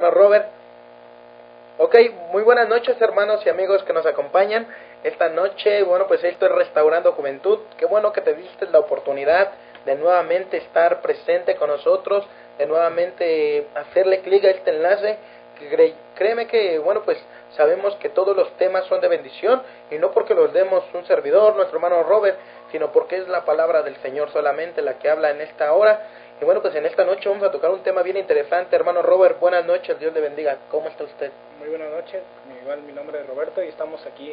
Robert. Ok, muy buenas noches hermanos y amigos que nos acompañan esta noche. Bueno, pues esto es Restaurando Juventud. Qué bueno que te diste la oportunidad de nuevamente estar presente con nosotros, de nuevamente hacerle clic a este enlace. Créeme que, bueno, pues sabemos que todos los temas son de bendición, y no porque los demos un servidor, nuestro hermano Robert, sino porque es la palabra del Señor solamente la que habla en esta hora. Y bueno, pues en esta noche vamos a tocar un tema bien interesante. Hermano Robert, buenas noches, Dios le bendiga. ¿Cómo está usted? Muy buenas noches, igual mi nombre es Roberto y estamos aquí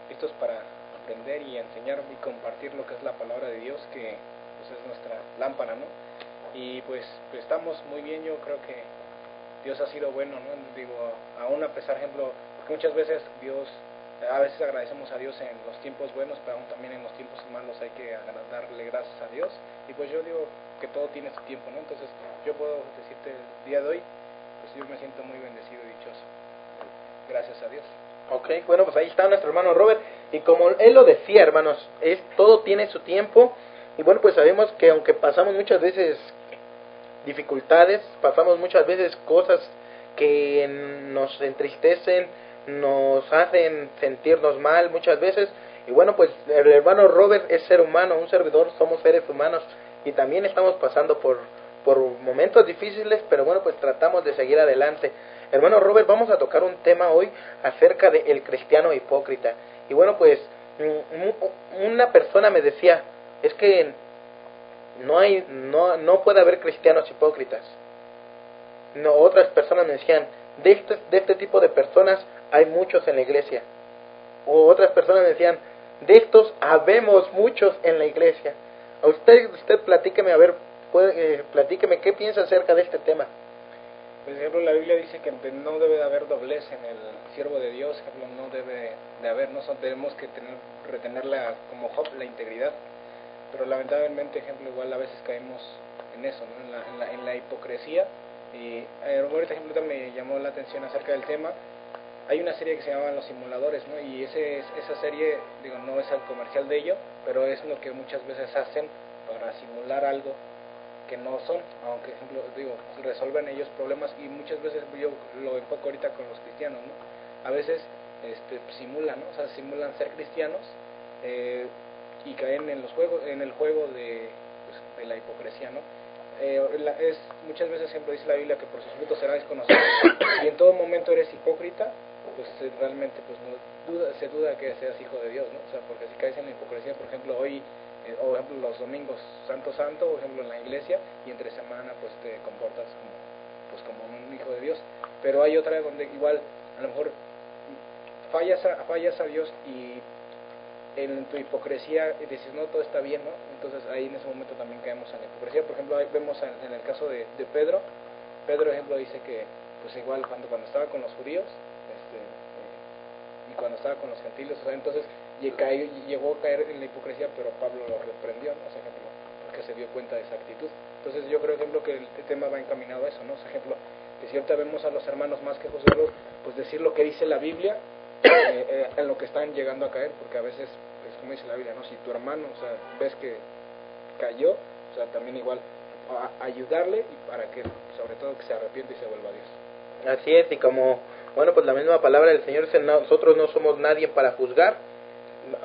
listos para aprender y enseñar y compartir lo que es la palabra de Dios, que pues es nuestra lámpara, ¿no? Y pues estamos muy bien. Yo creo que Dios ha sido bueno, ¿no? Digo, aún a pesar, ejemplo, porque muchas veces a veces agradecemos a Dios en los tiempos buenos, pero aún también en los tiempos malos hay que darle gracias a Dios. Y pues yo digo que todo tiene su tiempo, ¿no? Entonces yo puedo decirte el día de hoy, pues yo me siento muy bendecido y dichoso. Gracias a Dios. Ok, bueno, pues ahí está nuestro hermano Robert. Y como él lo decía, hermanos, todo tiene su tiempo. Y bueno, pues sabemos que aunque pasamos muchas veces dificultades, pasamos muchas veces cosas que nos entristecen, nos hacen sentirnos mal muchas veces. Y bueno, pues el hermano Robert es ser humano, un servidor, somos seres humanos, y también estamos pasando por momentos difíciles, pero bueno, pues tratamos de seguir adelante. Hermano Robert, vamos a tocar un tema hoy acerca del cristiano hipócrita. Y bueno, pues una persona me decía, es que no puede haber cristianos hipócritas. No, otras personas me decían, de este tipo de personas hay muchos en la iglesia. O otras personas me decían, de estos habemos muchos en la iglesia. A usted platíqueme, a ver, platíqueme qué piensa acerca de este tema. Por ejemplo, la Biblia dice que no debe de haber doblez en el siervo de Dios. Ejemplo, no debe de haber, tenemos que retener como Job la integridad. Pero lamentablemente, ejemplo, igual a veces caemos en eso, ¿no? en la hipocresía. Y ahorita, ejemplo, me llamó la atención acerca del tema. Hay una serie que se llama Los Simuladores, ¿no? Y esa serie, digo, no es el comercial de ello, pero es lo que muchas veces hacen para simular algo que no son, aunque, ejemplo, digo, resuelven ellos problemas. Y muchas veces yo lo enfoco ahorita con los cristianos, ¿no? A veces simulan, ¿no? O sea, simulan ser cristianos y caen en el juego de la hipocresía, ¿no? Muchas veces, ejemplo, dice la Biblia que por sus frutos seráis conocidos. Y en todo momento eres hipócrita, pues realmente pues se duda que seas hijo de Dios, ¿no? O sea, porque si caes en la hipocresía, por ejemplo, hoy o ejemplo los domingos santo, o ejemplo en la iglesia, y entre semana pues te comportas como un hijo de Dios. Pero hay otra donde igual a lo mejor fallas a Dios, y en tu hipocresía dices, no, todo está bien, ¿no? Entonces ahí en ese momento también caemos en la hipocresía. Por ejemplo, ahí vemos en el caso de Pedro. Ejemplo, dice que pues igual cuando estaba con los judíos y cuando estaba con los gentiles, o sea, entonces llegó a caer en la hipocresía, pero Pablo lo reprendió, ¿no? O sea, ejemplo, porque se dio cuenta de esa actitud. Entonces yo creo, ejemplo, que el tema va encaminado a eso, ¿no? O sea, ejemplo, que si ahorita vemos a los hermanos más que juzgarlos, pues decir lo que dice la Biblia en lo que están llegando a caer, porque a veces, pues como dice la Biblia, ¿no? Si tu hermano, o sea, ves que cayó, o sea, también igual ayudarle, y para que, sobre todo, que se arrepiente y se vuelva a Dios. Así es, y como, bueno, pues la misma palabra del Señor dice, nosotros no somos nadie para juzgar.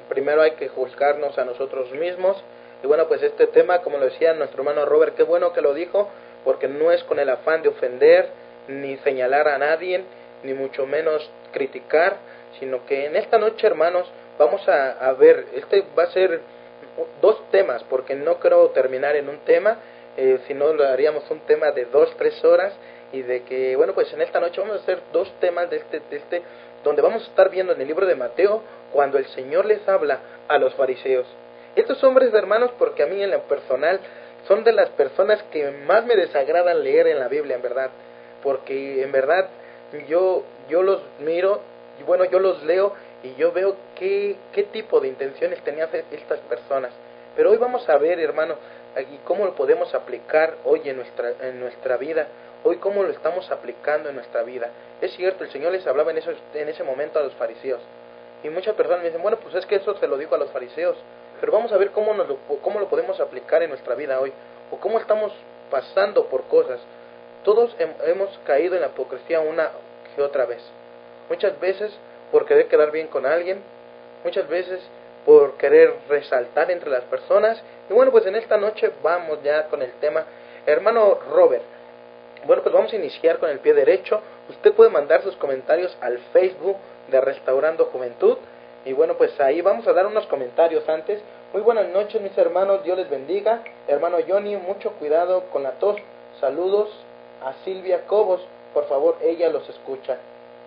Primero hay que juzgarnos a nosotros mismos. Y bueno, pues este tema, como lo decía nuestro hermano Robert, qué bueno que lo dijo, porque no es con el afán de ofender, ni señalar a nadie, ni mucho menos criticar, sino que en esta noche, hermanos, vamos a ver, va a ser dos temas, porque no creo terminar en un tema, si no lo haríamos un tema de 2-3 horas, y de que, bueno, pues en esta noche vamos a hacer dos temas de donde vamos a estar viendo en el libro de Mateo, cuando el Señor les habla a los fariseos. Estos hombres, hermanos, porque a mí en lo personal son de las personas que más me desagradan leer en la Biblia, en verdad, porque en verdad yo los miro, y bueno, yo los leo, y yo veo qué tipo de intenciones tenían estas personas. Pero hoy vamos a ver, hermano, aquí cómo lo podemos aplicar hoy en nuestra vida. Hoy cómo lo estamos aplicando en nuestra vida. Es cierto, el Señor les hablaba en ese momento a los fariseos. Y muchas personas me dicen, bueno, pues es que eso se lo dijo a los fariseos. Pero vamos a ver cómo lo podemos aplicar en nuestra vida hoy. O cómo estamos pasando por cosas. todos hemos caído en la hipocresía una que otra vez. Muchas veces por querer quedar bien con alguien, muchas veces por querer resaltar entre las personas. Y bueno, pues en esta noche vamos ya con el tema. Hermano Robert, bueno, pues vamos a iniciar con el pie derecho. Usted puede mandar sus comentarios al Facebook de Restaurando Juventud. Y bueno, pues ahí vamos a dar unos comentarios antes. Muy buenas noches, mis hermanos, Dios les bendiga. Hermano Johnny, mucho cuidado con la tos. Saludos a Silvia Cobos, por favor, ella los escucha.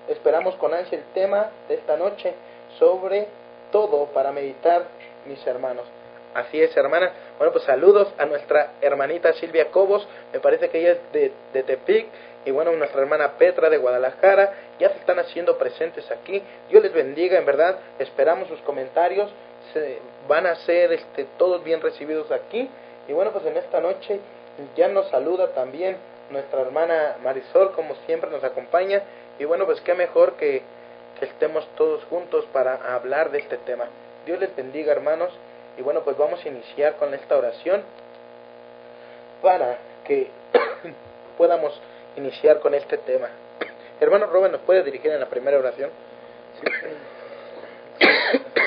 Esperamos con ansia el tema de esta noche, sobre todo para meditar, mis hermanos. Así es, hermana. Bueno, pues saludos a nuestra hermanita Silvia Cobos, me parece que ella es de Tepic, y bueno, nuestra hermana Petra de Guadalajara, ya se están haciendo presentes aquí. Dios les bendiga, en verdad, esperamos sus comentarios, van a ser todos bien recibidos aquí. Y bueno, pues en esta noche ya nos saluda también nuestra hermana Marisol, como siempre nos acompaña. Y bueno, pues qué mejor que estemos todos juntos para hablar de este tema. Dios les bendiga, hermanos. Y bueno, pues vamos a iniciar con esta oración para que podamos iniciar con este tema. Hermano Robert, ¿nos puede dirigir en la primera oración? Sí.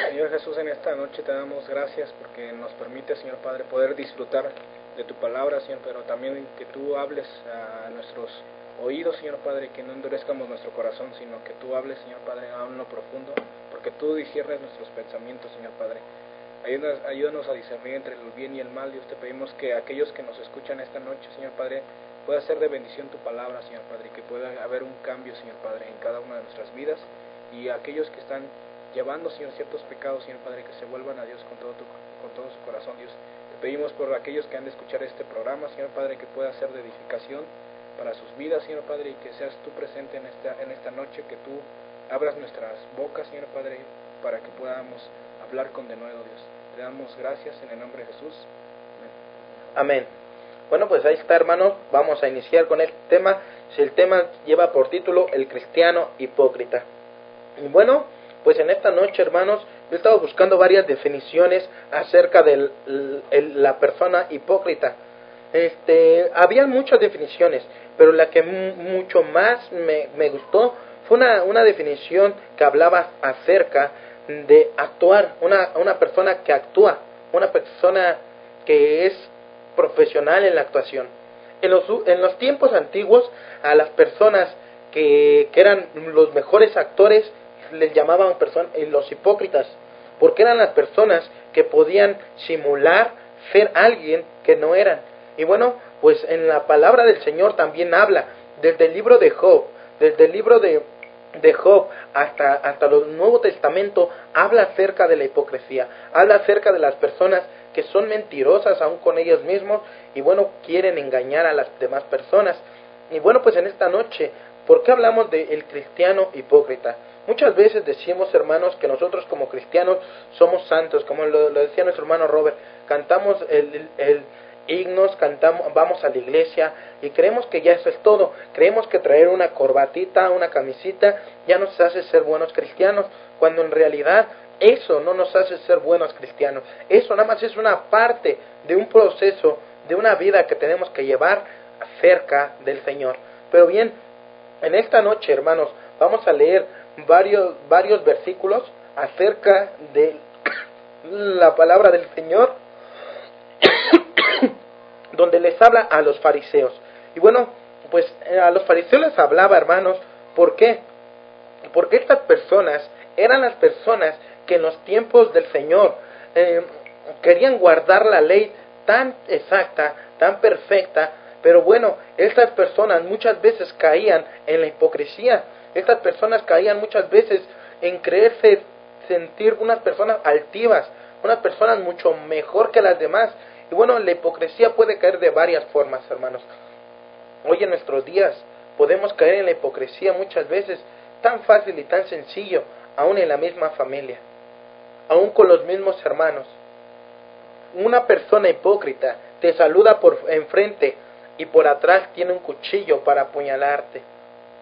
Señor Jesús, en esta noche te damos gracias porque nos permite, Señor Padre, poder disfrutar de tu palabra, Señor, pero también que tú hables a nuestros oídos, Señor Padre, que no endurezcamos nuestro corazón, sino que tú hables, Señor Padre, a lo profundo, porque tú disciernes nuestros pensamientos, Señor Padre. Ayúdanos a discernir entre el bien y el mal. Dios, te pedimos que aquellos que nos escuchan esta noche, Señor Padre, pueda ser de bendición tu palabra, Señor Padre, y que pueda haber un cambio, Señor Padre, en cada una de nuestras vidas, y aquellos que están llevando, Señor, ciertos pecados, Señor Padre, que se vuelvan a Dios con todo su corazón, Dios. Te pedimos por aquellos que han de escuchar este programa, Señor Padre, que pueda ser de edificación para sus vidas, Señor Padre, y que seas tú presente en esta noche, que tú abras nuestras bocas, Señor Padre, para que podamos hablar con denuedo, Dios. Te damos gracias en el nombre de Jesús. Amén. Bueno, pues ahí está, hermanos. Vamos a iniciar con este tema. El tema lleva por título El cristiano hipócrita. Y bueno, pues en esta noche, hermanos, yo he estado buscando varias definiciones acerca de la persona hipócrita. Había muchas definiciones, pero la que mucho más me gustó fue una definición que hablaba acerca de actuar, una persona que actúa, una persona que es profesional en la actuación. En los tiempos antiguos, a las personas que eran los mejores actores les llamaban los hipócritas, porque eran las personas que podían simular ser alguien que no eran. Y bueno, pues en la palabra del Señor también habla, desde el libro de Job, desde el libro de Job hasta el Nuevo Testamento, habla acerca de la hipocresía, habla acerca de las personas que son mentirosas aún con ellos mismos y bueno, quieren engañar a las demás personas. Y bueno, pues en esta noche, ¿por qué hablamos del cristiano hipócrita? Muchas veces decimos, hermanos, que nosotros como cristianos somos santos, como lo decía nuestro hermano Robert, cantamos el himnos, cantamos, vamos a la iglesia y creemos que ya eso es todo. Creemos que traer una corbatita, una camisita ya nos hace ser buenos cristianos, cuando en realidad eso no nos hace ser buenos cristianos. Eso nada más es una parte de un proceso, de una vida que tenemos que llevar cerca del Señor. Pero bien, en esta noche, hermanos, vamos a leer varios versículos acerca de la palabra del Señor, donde les habla a los fariseos. Y bueno, pues a los fariseos les hablaba, hermanos, ¿por qué? Porque estas personas eran las personas que en los tiempos del Señor querían guardar la ley tan exacta, tan perfecta, pero bueno, estas personas muchas veces caían en la hipocresía. Estas personas caían muchas veces en creerse sentir unas personas altivas, unas personas mucho mejor que las demás. Y bueno, la hipocresía puede caer de varias formas, hermanos. Hoy en nuestros días podemos caer en la hipocresía muchas veces, tan fácil y tan sencillo, aún en la misma familia, aún con los mismos hermanos. Una persona hipócrita te saluda por enfrente y por atrás tiene un cuchillo para apuñalarte.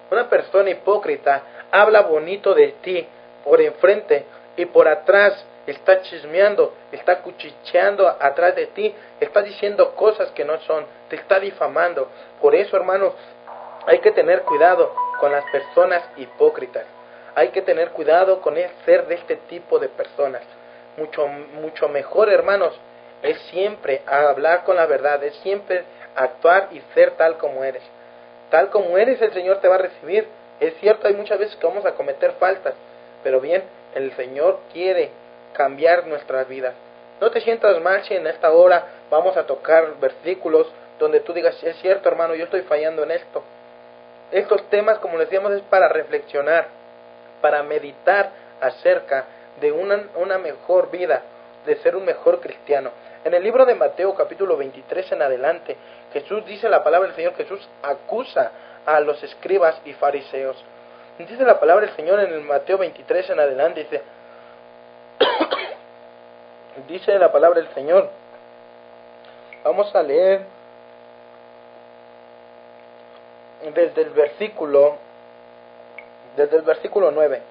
Una persona hipócrita habla bonito de ti por enfrente y por atrás está chismeando, está cuchicheando atrás de ti, está diciendo cosas que no son, te está difamando. Por eso, hermanos, Hay que tener cuidado con las personas hipócritas. Hay que tener cuidado con el ser de este tipo de personas. Mucho mejor, hermanos, es siempre hablar con la verdad, es siempre actuar y ser tal como eres. Tal como eres, el Señor te va a recibir. Es cierto, hay muchas veces que vamos a cometer faltas, pero bien, el Señor quiere cambiar nuestras vidas. No te sientas mal si en esta hora vamos a tocar versículos donde tú digas, es cierto, hermano, yo estoy fallando en esto. Estos temas, como les decíamos, es para reflexionar, para meditar acerca de una mejor vida, de ser un mejor cristiano. En el libro de Mateo capítulo 23 en adelante, Jesús dice la palabra del Señor, Jesús acusa a los escribas y fariseos. Dice la palabra del Señor en el Mateo 23 en adelante, dice, dice la palabra del Señor, vamos a leer desde el versículo 9.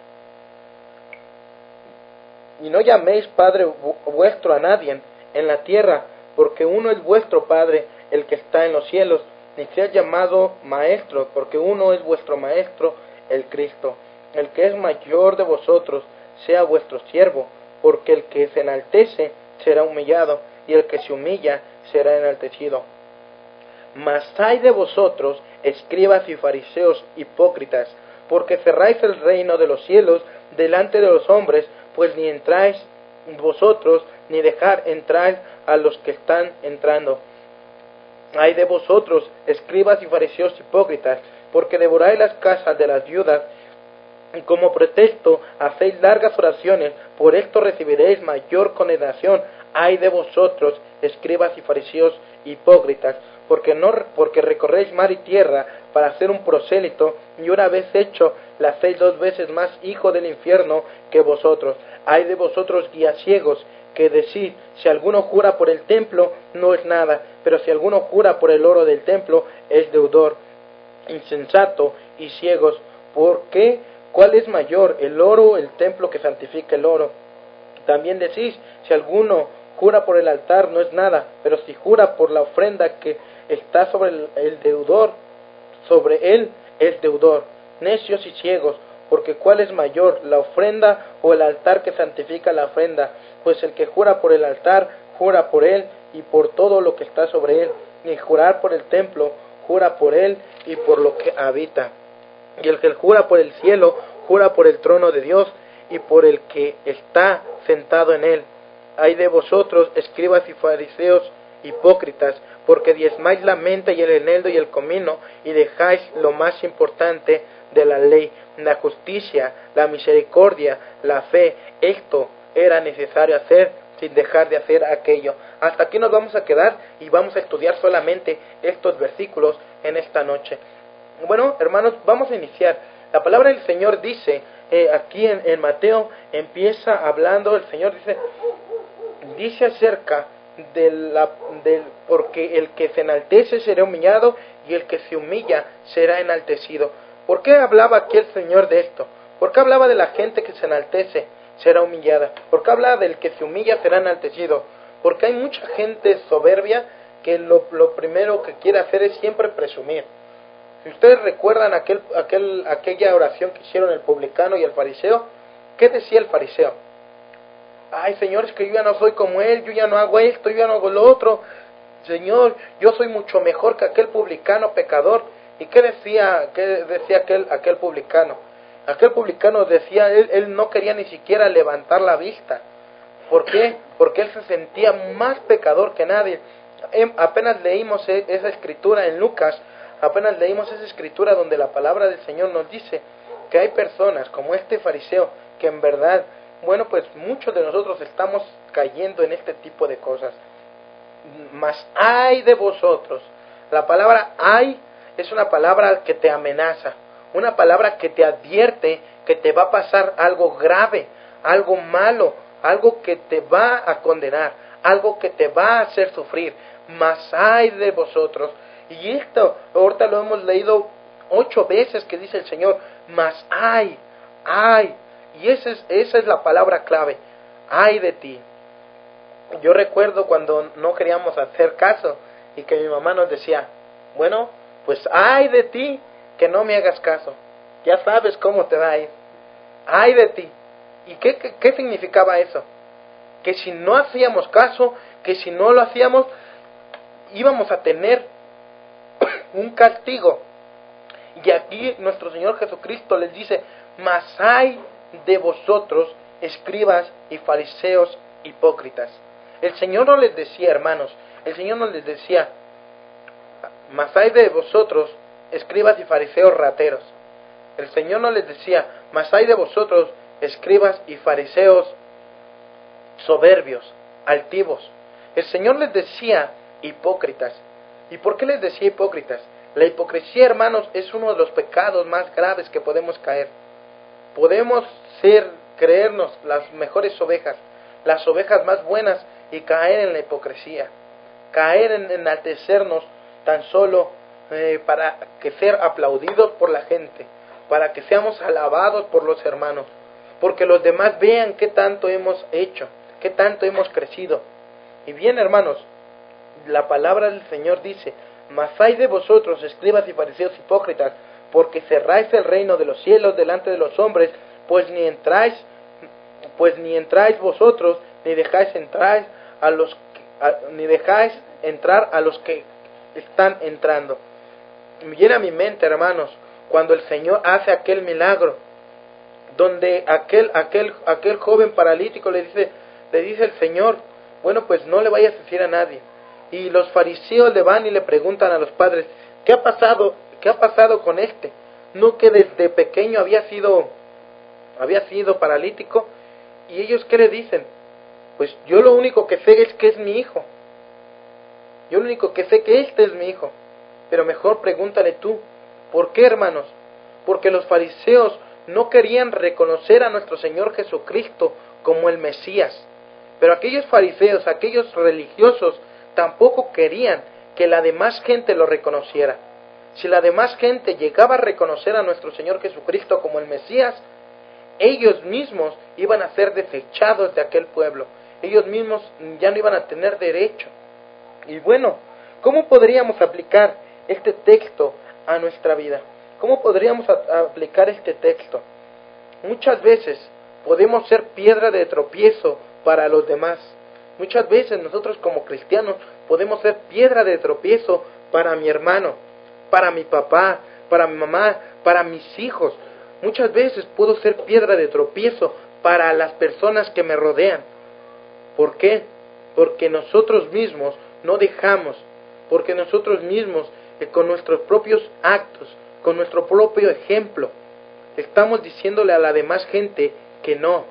Y no llaméis Padre vuestro a nadie en la tierra, porque uno es vuestro Padre, el que está en los cielos, ni seas llamado Maestro, porque uno es vuestro Maestro, el Cristo. El que es mayor de vosotros sea vuestro siervo, porque el que se enaltece será humillado, y el que se humilla será enaltecido. Mas ay de vosotros, escribas y fariseos hipócritas, porque cerráis el reino de los cielos delante de los hombres, pues ni entráis vosotros, ni dejar entrar a los que están entrando. Ay de vosotros, escribas y fariseos hipócritas, porque devoráis las casas de las viudas, y como pretexto hacéis largas oraciones, por esto recibiréis mayor condenación. Ay de vosotros, escribas y fariseos hipócritas, porque recorréis mar y tierra para ser un prosélito, y una vez hecho, le hacéis 2 veces más hijo del infierno que vosotros. Ay de vosotros, guías ciegos, que decís, si alguno jura por el templo, no es nada, pero si alguno jura por el oro del templo, es deudor. Insensato y ciegos, ¿por qué? ¿Cuál es mayor, el oro o el templo que santifica el oro? También decís, si alguno jura por el altar, no es nada, pero si jura por la ofrenda que está sobre el deudor, sobre él es deudor. Necios y ciegos, porque ¿cuál es mayor, la ofrenda o el altar que santifica la ofrenda? Pues el que jura por el altar, jura por él y por todo lo que está sobre él, y jurar por el templo, jura por él y por lo que habita. Y el que jura por el cielo, jura por el trono de Dios y por el que está sentado en él. Ay de vosotros, escribas y fariseos hipócritas, porque diezmáis la menta y el eneldo y el comino, y dejáis lo más importante de la ley, la justicia, la misericordia, la fe. Esto era necesario hacer sin dejar de hacer aquello. Hasta aquí nos vamos a quedar y vamos a estudiar solamente estos versículos en esta noche. Bueno, hermanos, vamos a iniciar. La palabra del Señor dice, aquí en Mateo empieza hablando, el Señor dice acerca porque el que se enaltece será humillado y el que se humilla será enaltecido. ¿Por qué hablaba aquí el Señor de esto? ¿Por qué hablaba de la gente que se enaltece será humillada? ¿Por qué hablaba del que se humilla será enaltecido? Porque hay mucha gente soberbia que lo primero que quiere hacer es siempre presumir. Si ustedes recuerdan aquella oración que hicieron el publicano y el fariseo, ¿qué decía el fariseo? Ay, Señor, es que yo ya no soy como él, yo ya no hago esto, yo ya no hago lo otro. Señor, yo soy mucho mejor que aquel publicano pecador. ¿Y qué decía aquel publicano? Aquel publicano decía, él no quería ni siquiera levantar la vista. ¿Por qué? Porque él se sentía más pecador que nadie. Apenas leímos esa escritura en Lucas, apenas leímos esa escritura donde la palabra del Señor nos dice que hay personas como este fariseo que en verdad, bueno, pues muchos de nosotros estamos cayendo en este tipo de cosas. Mas ay de vosotros. La palabra ay es una palabra que te amenaza, una palabra que te advierte que te va a pasar algo grave, algo malo, algo que te va a condenar, algo que te va a hacer sufrir. Mas ay de vosotros. Y esto ahorita lo hemos leído 8 veces que dice el Señor, mas ay. Y esa es la palabra clave, ay de ti. Yo recuerdo cuando no queríamos hacer caso y que mi mamá nos decía, bueno, pues ay de ti que no me hagas caso. Ya sabes cómo te va a ir. ¡Ay de ti! ¿Y qué significaba eso? Que si no hacíamos caso, que si no lo hacíamos, íbamos a tener un castigo. Y aquí nuestro Señor Jesucristo les dice: mas hay de vosotros, escribas y fariseos hipócritas. El Señor no les decía, hermanos, el Señor no les decía: mas hay de vosotros, escribas y fariseos rateros. El Señor no les decía: mas hay de vosotros, escribas y fariseos soberbios, altivos. El Señor les decía hipócritas. ¿Y por qué les decía hipócritas? La hipocresía, hermanos, es uno de los pecados más graves que podemos caer. Podemos creernos las mejores ovejas, las ovejas más buenas, y caer en la hipocresía, caer en enaltecernos tan solo para que ser aplaudidos por la gente, para que seamos alabados por los hermanos, porque los demás vean qué tanto hemos hecho, qué tanto hemos crecido. Y bien, hermanos, la palabra del Señor dice: mas hay de vosotros, escribas y fariseos hipócritas, porque cerráis el reino de los cielos delante de los hombres, pues ni entráis vosotros, ni dejáis entrar a los que están entrando. Viene a mi mente, hermanos, cuando el Señor hace aquel milagro, donde aquel joven paralítico le dice el Señor: bueno, pues no le vayas a decir a nadie. Y los fariseos le van y le preguntan a los padres: ¿qué ha pasado con este? ¿No que desde pequeño había sido paralítico? Y ellos, ¿qué le dicen? Pues yo lo único que sé es que es mi hijo. Yo lo único que sé que este es mi hijo. Pero mejor pregúntale tú. ¿Por qué, hermanos? Porque los fariseos no querían reconocer a nuestro Señor Jesucristo como el Mesías. Pero aquellos fariseos, aquellos religiosos, tampoco querían que la demás gente lo reconociera. Si la demás gente llegaba a reconocer a nuestro Señor Jesucristo como el Mesías, ellos mismos iban a ser desechados de aquel pueblo. Ellos mismos ya no iban a tener derecho. Y bueno, ¿cómo podríamos aplicar este texto a nuestra vida? ¿Cómo podríamos aplicar este texto? Muchas veces podemos ser piedra de tropiezo para los demás. Muchas veces nosotros como cristianos podemos ser piedra de tropiezo para mi hermano, para mi papá, para mi mamá, para mis hijos. Muchas veces puedo ser piedra de tropiezo para las personas que me rodean. ¿Por qué? Porque nosotros mismos no dejamos, porque nosotros mismos con nuestros propios actos, con nuestro propio ejemplo, estamos diciéndole a la demás gente que no.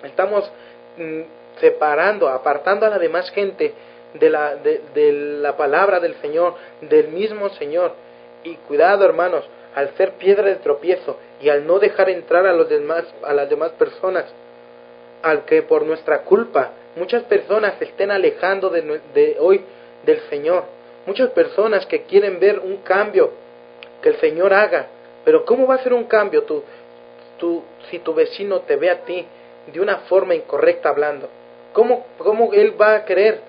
Estamos separando, apartando a la demás gente de la palabra del Señor, del mismo Señor. Y cuidado, hermanos, al ser piedra de tropiezo y al no dejar entrar a las demás personas, al que por nuestra culpa muchas personas se estén alejando de hoy del Señor. Muchas personas que quieren ver un cambio que el Señor haga. Pero ¿cómo va a ser un cambio si tu vecino te ve a ti de una forma incorrecta hablando? ¿Cómo él va a creer?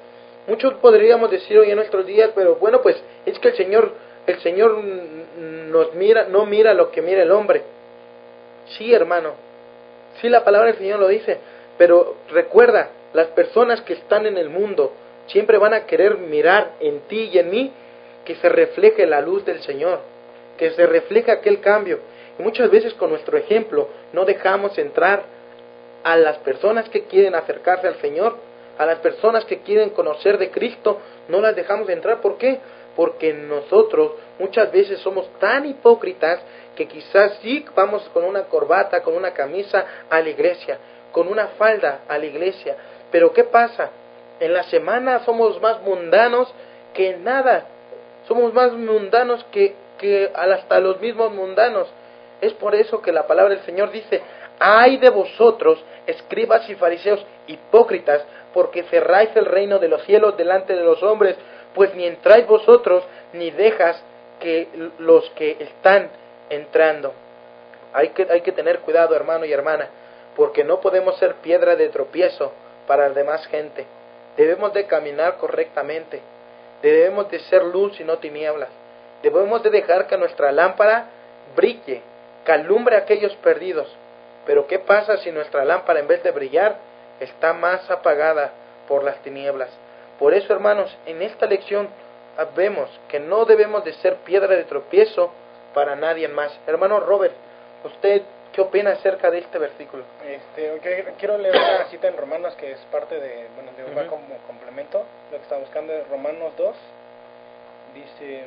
Muchos podríamos decir hoy en nuestros días: pero bueno, pues es que el Señor no mira lo que mira el hombre. Sí, hermano, sí, la palabra del Señor lo dice, pero recuerda, las personas que están en el mundo siempre van a querer mirar en ti y en mí que se refleje la luz del Señor, que se refleje aquel cambio. Y muchas veces con nuestro ejemplo no dejamos entrar a las personas que quieren acercarse al Señor, a las personas que quieren conocer de Cristo, no las dejamos entrar. ¿Por qué? Porque nosotros muchas veces somos tan hipócritas que quizás sí vamos con una corbata, con una camisa a la iglesia, con una falda a la iglesia, pero ¿qué pasa? En la semana somos más mundanos que nada, somos más mundanos que hasta los mismos mundanos. Es por eso que la palabra del Señor dice: ay de vosotros, escribas y fariseos hipócritas, porque cerráis el reino de los cielos delante de los hombres, pues ni entráis vosotros, ni dejas que los que están entrando. Hay que tener cuidado, hermano y hermana, porque no podemos ser piedra de tropiezo para la demás gente. Debemos de caminar correctamente, debemos de ser luz y no tinieblas, debemos de dejar que nuestra lámpara brille, que alumbre a aquellos perdidos. Pero ¿qué pasa si nuestra lámpara, en vez de brillar, está más apagada por las tinieblas? Por eso, hermanos, en esta lección vemos que no debemos de ser piedra de tropiezo para nadie más. Hermano Robert, ¿usted qué opina acerca de este versículo? Quiero leer una cita en Romanos que es parte de, va como complemento, lo que está buscando es Romanos 2, dice...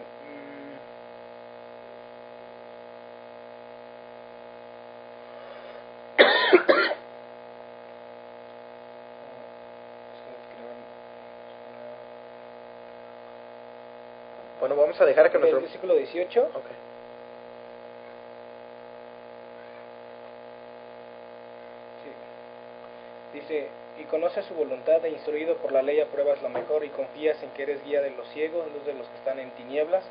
Bueno, vamos a dejar que el versículo 18. Okay. Sí. Dice, y conoces su voluntad e instruido por la ley apruebas lo mejor y confías en que eres guía de los ciegos, luz de los que están en tinieblas,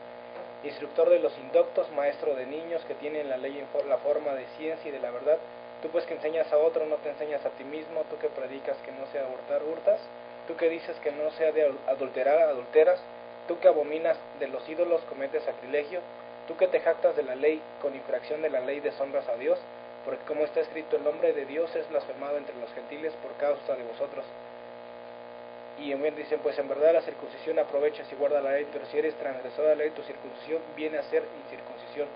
instructor de los indoctos, maestro de niños que tienen la ley en la forma de ciencia y de la verdad. Tú pues que enseñas a otro, no te enseñas a ti mismo. Tú que predicas que no sea hurtar, hurtas. Tú que dices que no sea de adulterar, adulteras. Tú que abominas de los ídolos, cometes sacrilegio. Tú que te jactas de la ley, con infracción de la ley deshonras a Dios. Porque como está escrito, el nombre de Dios es blasfemado entre los gentiles por causa de vosotros. Y dicen, pues en verdad la circuncisión aprovecha si guarda la ley, pero si eres transgresor de la ley, tu circuncisión viene a ser incircuncisión.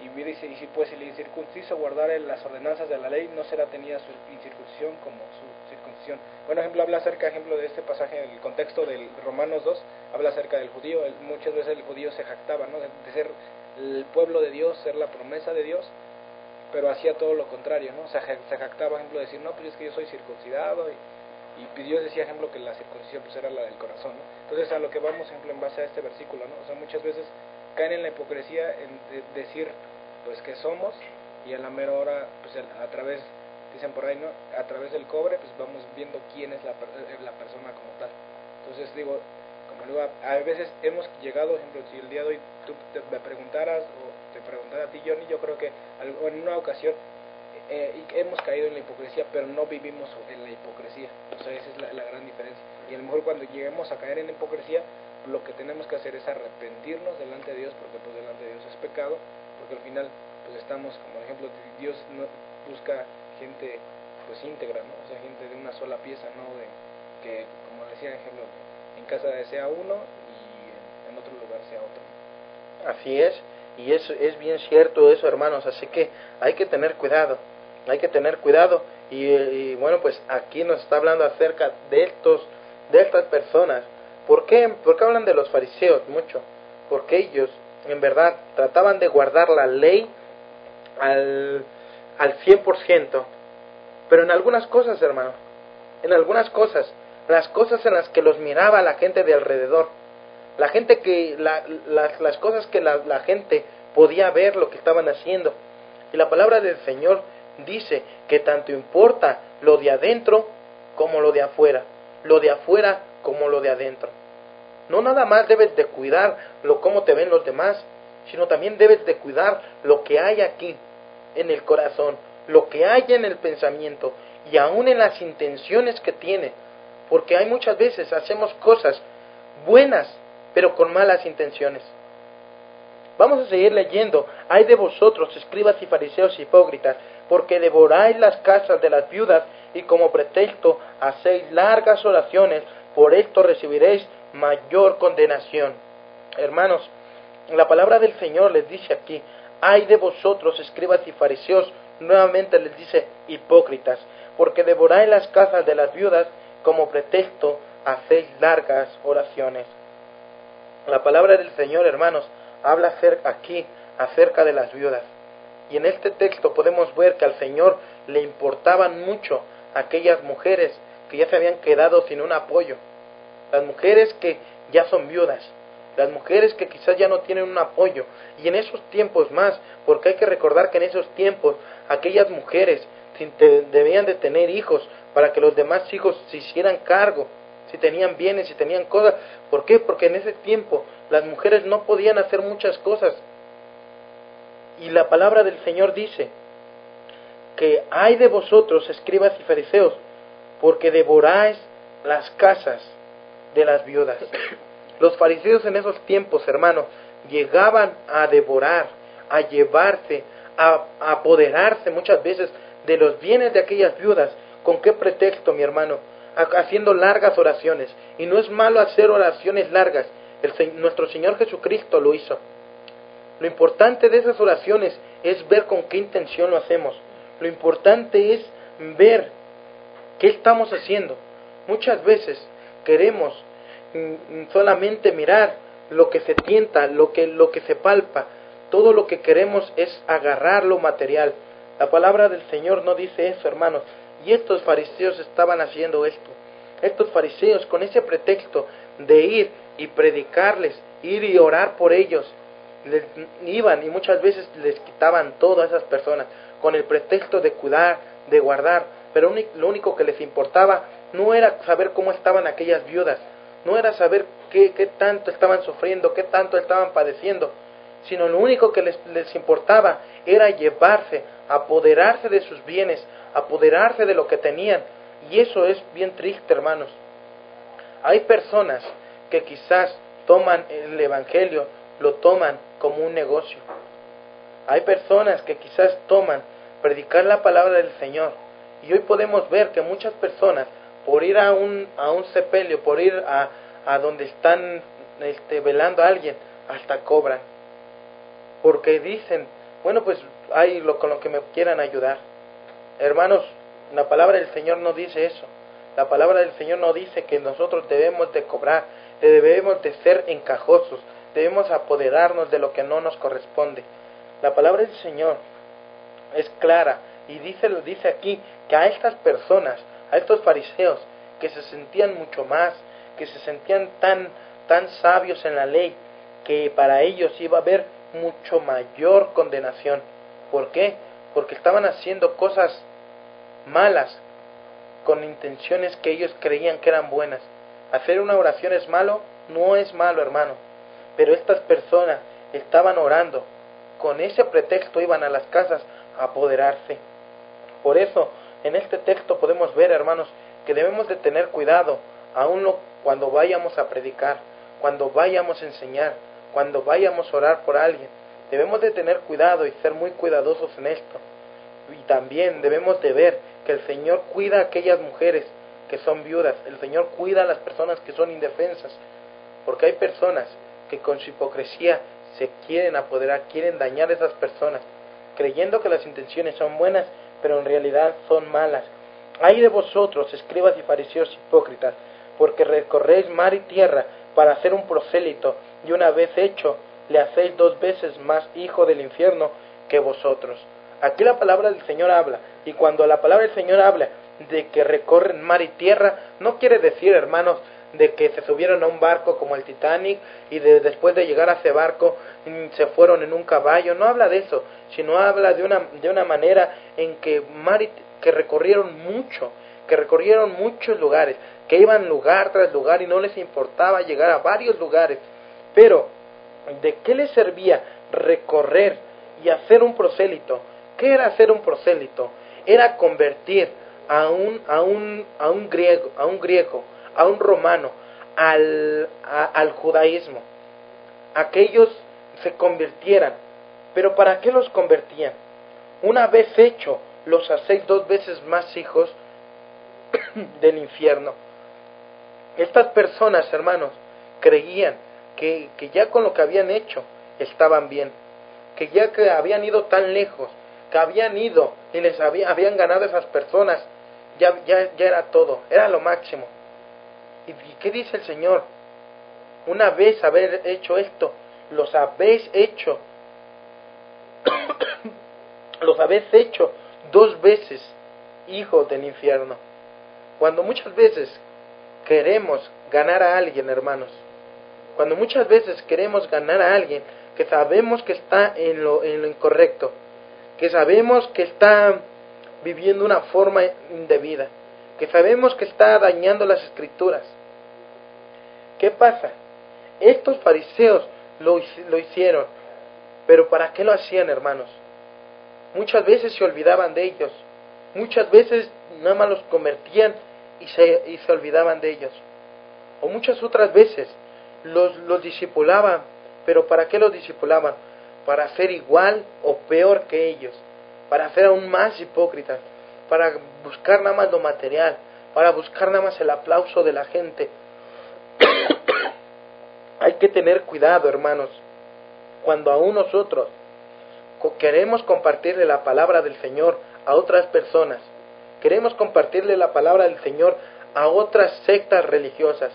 Y dice, y si pues el incircunciso guardara las ordenanzas de la ley, no será tenida su incircuncisión como su circuncisión. Bueno, ejemplo, habla acerca, de este pasaje, en el contexto del Romanos 2, habla acerca del judío. Muchas veces el judío se jactaba, ¿no?, de ser el pueblo de Dios, ser la promesa de Dios, pero hacía todo lo contrario, ¿no? Se jactaba, ejemplo, de decir, no, pues es que yo soy circuncidado, y Dios decía, ejemplo, que la circuncisión pues era la del corazón, ¿no? Entonces, a lo que vamos, ejemplo, en base a este versículo, ¿no? O sea, muchas veces caen en la hipocresía en decir, pues, que somos, y a la mera hora, pues, a través, dicen por ahí, ¿no?, a través del cobre, pues, vamos viendo quién es la persona como tal. Entonces, digo, como digo, a veces hemos llegado, ejemplo, si el día de hoy tú me preguntaras, o te preguntara a ti, Johnny, yo creo que en una ocasión hemos caído en la hipocresía, pero no vivimos en la hipocresía. O sea, esa es la gran diferencia. Y a lo mejor cuando lleguemos a caer en la hipocresía, lo que tenemos que hacer es arrepentirnos delante de Dios, porque pues delante de Dios es pecado, porque al final pues estamos, como ejemplo, Dios no busca gente pues íntegra, ¿no? O sea, gente de una sola pieza, no de que, como decía, ejemplo, en casa sea uno y en otro lugar sea otro. Así es, y es bien cierto eso, hermanos, así que hay que tener cuidado, y bueno, pues aquí nos está hablando acerca de estas personas. ¿Por qué hablan de los fariseos mucho? Porque ellos, en verdad, trataban de guardar la ley al 100%, pero en algunas cosas, hermano, las cosas en las que los miraba la gente de alrededor, la gente que las cosas que la gente podía ver lo que estaban haciendo. Y la palabra del Señor dice que tanto importa lo de adentro como lo de afuera como lo de adentro. No nada más debes de cuidar cómo te ven los demás, sino también debes de cuidar lo que hay aquí en el corazón, lo que hay en el pensamiento y aún en las intenciones que tiene, porque hay muchas veces hacemos cosas buenas pero con malas intenciones. Vamos a seguir leyendo. Ay de vosotros, escribas y fariseos hipócritas, porque devoráis las casas de las viudas y como pretexto hacéis largas oraciones, por esto recibiréis mayor condenación. Hermanos, la palabra del Señor les dice aquí, ay de vosotros, escribas y fariseos, nuevamente les dice hipócritas, porque devoráis las casas de las viudas, como pretexto hacéis largas oraciones. La palabra del Señor, hermanos, habla aquí acerca de las viudas. Y en este texto podemos ver que al Señor le importaban mucho aquellas mujeres que ya se habían quedado sin un apoyo, las mujeres que ya son viudas, las mujeres que quizás ya no tienen un apoyo. Y en esos tiempos más, porque hay que recordar que en esos tiempos aquellas mujeres debían de tener hijos para que los demás hijos se hicieran cargo, si tenían bienes, si tenían cosas. ¿Por qué? Porque en ese tiempo las mujeres no podían hacer muchas cosas. Y la palabra del Señor dice que ay de vosotros, escribas y fariseos, porque devoráis las casas de las viudas. Los fariseos en esos tiempos, hermanos, llegaban a devorar, a llevarse, a apoderarse muchas veces de los bienes de aquellas viudas. ¿Con qué pretexto, mi hermano? Haciendo largas oraciones. Y no es malo hacer oraciones largas. Nuestro Señor Jesucristo lo hizo. Lo importante de esas oraciones es ver con qué intención lo hacemos. Lo importante es ver qué estamos haciendo. Muchas veces queremos solamente mirar lo que se tienta, lo que se palpa. Todo lo que queremos es agarrar lo material. La palabra del Señor no dice eso, hermanos. Y estos fariseos estaban haciendo esto. Estos fariseos, con ese pretexto de ir y predicarles, ir y orar por ellos, iban y muchas veces les quitaban todo a esas personas con el pretexto de cuidar, de guardar, pero lo único que les importaba no era saber cómo estaban aquellas viudas, no era saber qué tanto estaban sufriendo, qué tanto estaban padeciendo, sino lo único que les importaba era llevarse, apoderarse de sus bienes, apoderarse de lo que tenían. Y eso es bien triste, hermanos. Hay personas que quizás toman el Evangelio, lo toman como un negocio. Hay personas que quizás toman predicar la palabra del Señor. Y hoy podemos ver que muchas personas, por ir a un sepelio, por ir a donde están velando a alguien, hasta cobran. Porque dicen, bueno, pues hay con lo que me quieran ayudar. Hermanos, la palabra del Señor no dice eso. La palabra del Señor no dice que nosotros debemos de cobrar, debemos de ser encajosos, debemos apoderarnos de lo que no nos corresponde. La palabra del Señor es clara y dice aquí que a estas personas, a estos fariseos que se sentían mucho más, que se sentían tan sabios en la ley, que para ellos iba a haber mucho mayor condenación. ¿Por qué? Porque estaban haciendo cosas malas con intenciones que ellos creían que eran buenas. Hacer una oración es malo, no es malo, hermano, pero estas personas estaban orando, con ese pretexto iban a las casas a apoderarse. Por eso en este texto podemos ver, hermanos, que debemos de tener cuidado aún cuando vayamos a predicar, cuando vayamos a enseñar, cuando vayamos a orar por alguien. Debemos de tener cuidado y ser muy cuidadosos en esto. Y también debemos de ver que el Señor cuida a aquellas mujeres que son viudas. El Señor cuida a las personas que son indefensas. Porque hay personas que con su hipocresía se quieren apoderar, quieren dañar a esas personas, creyendo que las intenciones son buenas, pero en realidad son malas. Ay de vosotros, escribas y fariseos hipócritas, porque recorréis mar y tierra para hacer un prosélito, y una vez hecho, le hacéis 2 veces más hijo del infierno que vosotros. Aquí la palabra del Señor habla, y cuando la palabra del Señor habla de que recorren mar y tierra, no quiere decir, hermanos, de que se subieron a un barco como el Titanic y después de llegar a ese barco se fueron en un caballo. No habla de eso, sino habla de una manera en que recorrieron muchos lugares, que iban lugar tras lugar y no les importaba llegar a varios lugares. Pero ¿de qué les servía recorrer y hacer un prosélito? ¿Qué era hacer un prosélito? Era convertir a un griego, a un romano, al judaísmo. Aquellos se convirtieran. ¿Pero para qué los convertían? Una vez hecho, los hacéis 2 veces más hijos del infierno. Estas personas, hermanos, creían que ya con lo que habían hecho estaban bien, que ya que habían ido tan lejos, que habían ido y les habían ganado a esas personas, ya era todo, era lo máximo. ¿Y qué dice el Señor? Una vez haber hecho esto, los habéis hecho, los habéis hecho 2 veces hijos del infierno. Cuando muchas veces queremos ganar a alguien, hermanos, cuando muchas veces queremos ganar a alguien que sabemos que está en lo incorrecto, que sabemos que está viviendo una forma indebida, que sabemos que está dañando las escrituras, ¿qué pasa? Estos fariseos lo hicieron, pero ¿para qué lo hacían, hermanos? Muchas veces se olvidaban de ellos, muchas veces nada más los convertían y se olvidaban de ellos, o muchas otras veces los discipulaban, pero ¿para qué los discipulaban? para ser igual o peor que ellos, para ser aún más hipócritas, para buscar nada más lo material, para buscar nada más el aplauso de la gente. Hay que tener cuidado, hermanos, cuando aún nosotros queremos compartirle la palabra del Señor a otras personas, queremos compartirle la palabra del Señor a otras sectas religiosas,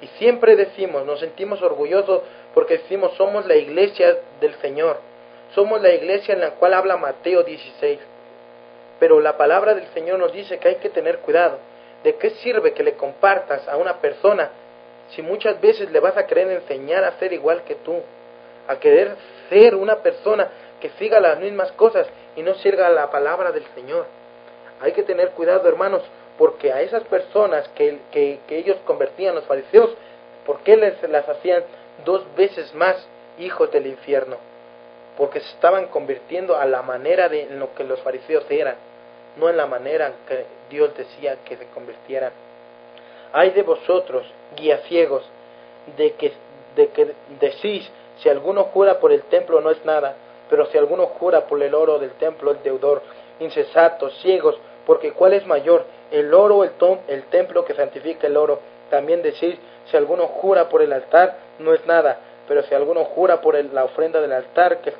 y siempre decimos, nos sentimos orgullosos porque decimos, somos la iglesia del Señor, somos la iglesia en la cual habla Mateo 16, pero la palabra del Señor nos dice que hay que tener cuidado. ¿De qué sirve que le compartas a una persona si muchas veces le vas a querer enseñar a ser igual que tú, a querer ser una persona que siga las mismas cosas y no siga la palabra del Señor? Hay que tener cuidado, hermanos, porque a esas personas que ellos convertían, los fariseos, ¿por qué las hacían 2 veces más hijos del infierno? Porque se estaban convirtiendo a la manera de en lo que los fariseos eran, no en la manera que Dios decía que se convirtieran. Ay de vosotros, guías ciegos, de que decís, si alguno jura por el templo no es nada, pero si alguno jura por el oro del templo es deudor. Insensatos, ciegos, porque ¿cuál es mayor, el oro o el templo que santifica el oro? También decís, si alguno jura por el altar no es nada, pero si alguno jura por la ofrenda del altar que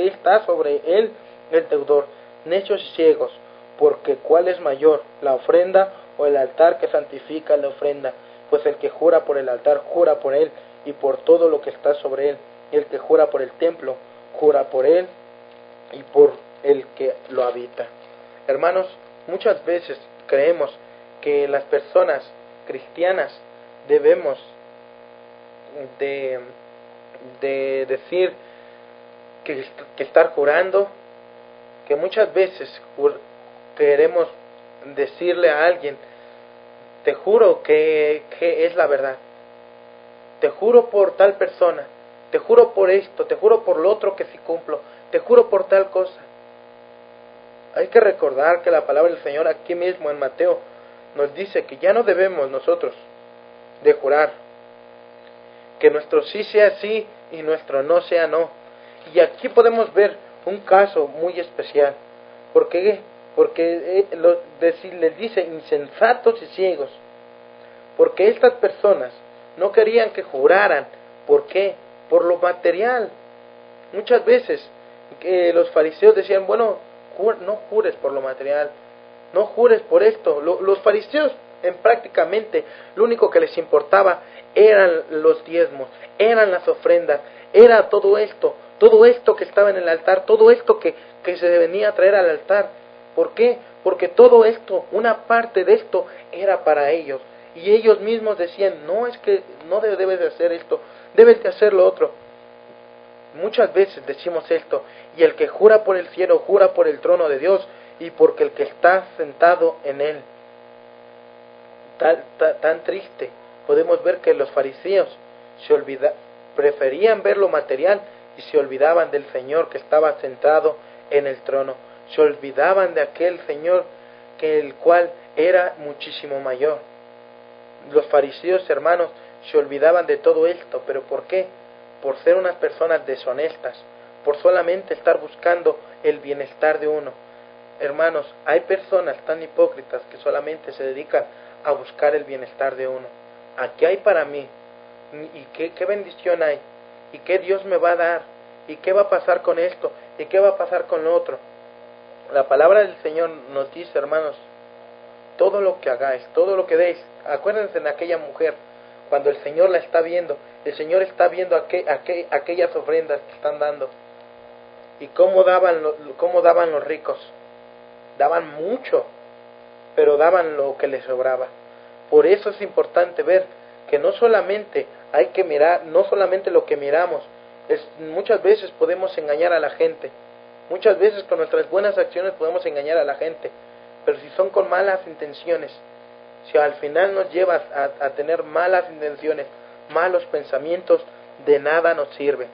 está sobre él, el deudor. Necios y ciegos, porque ¿cuál es mayor, la ofrenda o el altar que santifica la ofrenda? Pues el que jura por el altar, jura por él y por todo lo que está sobre él. Y el que jura por el templo, jura por él y por el que lo habita. Hermanos, muchas veces creemos que las personas cristianas debemos de decir que estar jurando, que muchas veces queremos decirle a alguien, te juro que es la verdad, te juro por tal persona, te juro por esto, te juro por lo otro que sí cumplo, te juro por tal cosa. Hay que recordar que la palabra del Señor aquí mismo en Mateo nos dice que ya no debemos nosotros de jurar, que nuestro sí sea sí y nuestro no sea no. Y aquí podemos ver un caso muy especial. ¿Por qué? Porque les dice insensatos y ciegos, porque estas personas no querían que juraran. ¿Por qué? Por lo material. Muchas veces los fariseos decían, bueno, no jures por lo material, no jures por esto. Los fariseos prácticamente lo único que les importaba eran los diezmos, eran las ofrendas, era todo esto que estaba en el altar, todo esto que se venía a traer al altar. ¿Por qué? Porque todo esto, una parte de esto era para ellos, y ellos mismos decían, no, es que no debes de hacer esto, debes de hacer lo otro. Muchas veces decimos esto, y el que jura por el cielo, jura por el trono de Dios, y porque el que está sentado en él. Tan triste, podemos ver que los fariseos preferían ver lo material y se olvidaban del Señor que estaba sentado en el trono. Se olvidaban de aquel Señor el cual era muchísimo mayor. Los fariseos, hermanos, se olvidaban de todo esto, pero ¿por qué? Por ser unas personas deshonestas, por solamente estar buscando el bienestar de uno. Hermanos, hay personas tan hipócritas que solamente se dedican a buscar el bienestar de uno. ¿Qué hay para mí? ¿Y qué bendición hay? ¿Y qué Dios me va a dar? ¿Y qué va a pasar con esto? ¿Y qué va a pasar con lo otro? La palabra del Señor nos dice, hermanos, todo lo que hagáis, todo lo que deis. Acuérdense en aquella mujer, cuando el Señor la está viendo, el Señor está viendo aquellas ofrendas que están dando. ¿Y cómo daban los ricos? Daban mucho, pero daban lo que les sobraba. Por eso es importante ver que no solamente hay que mirar, no solamente lo que miramos, muchas veces podemos engañar a la gente, muchas veces con nuestras buenas acciones podemos engañar a la gente, pero si son con malas intenciones, si al final nos llevas a tener malas intenciones, malos pensamientos, de nada nos sirve.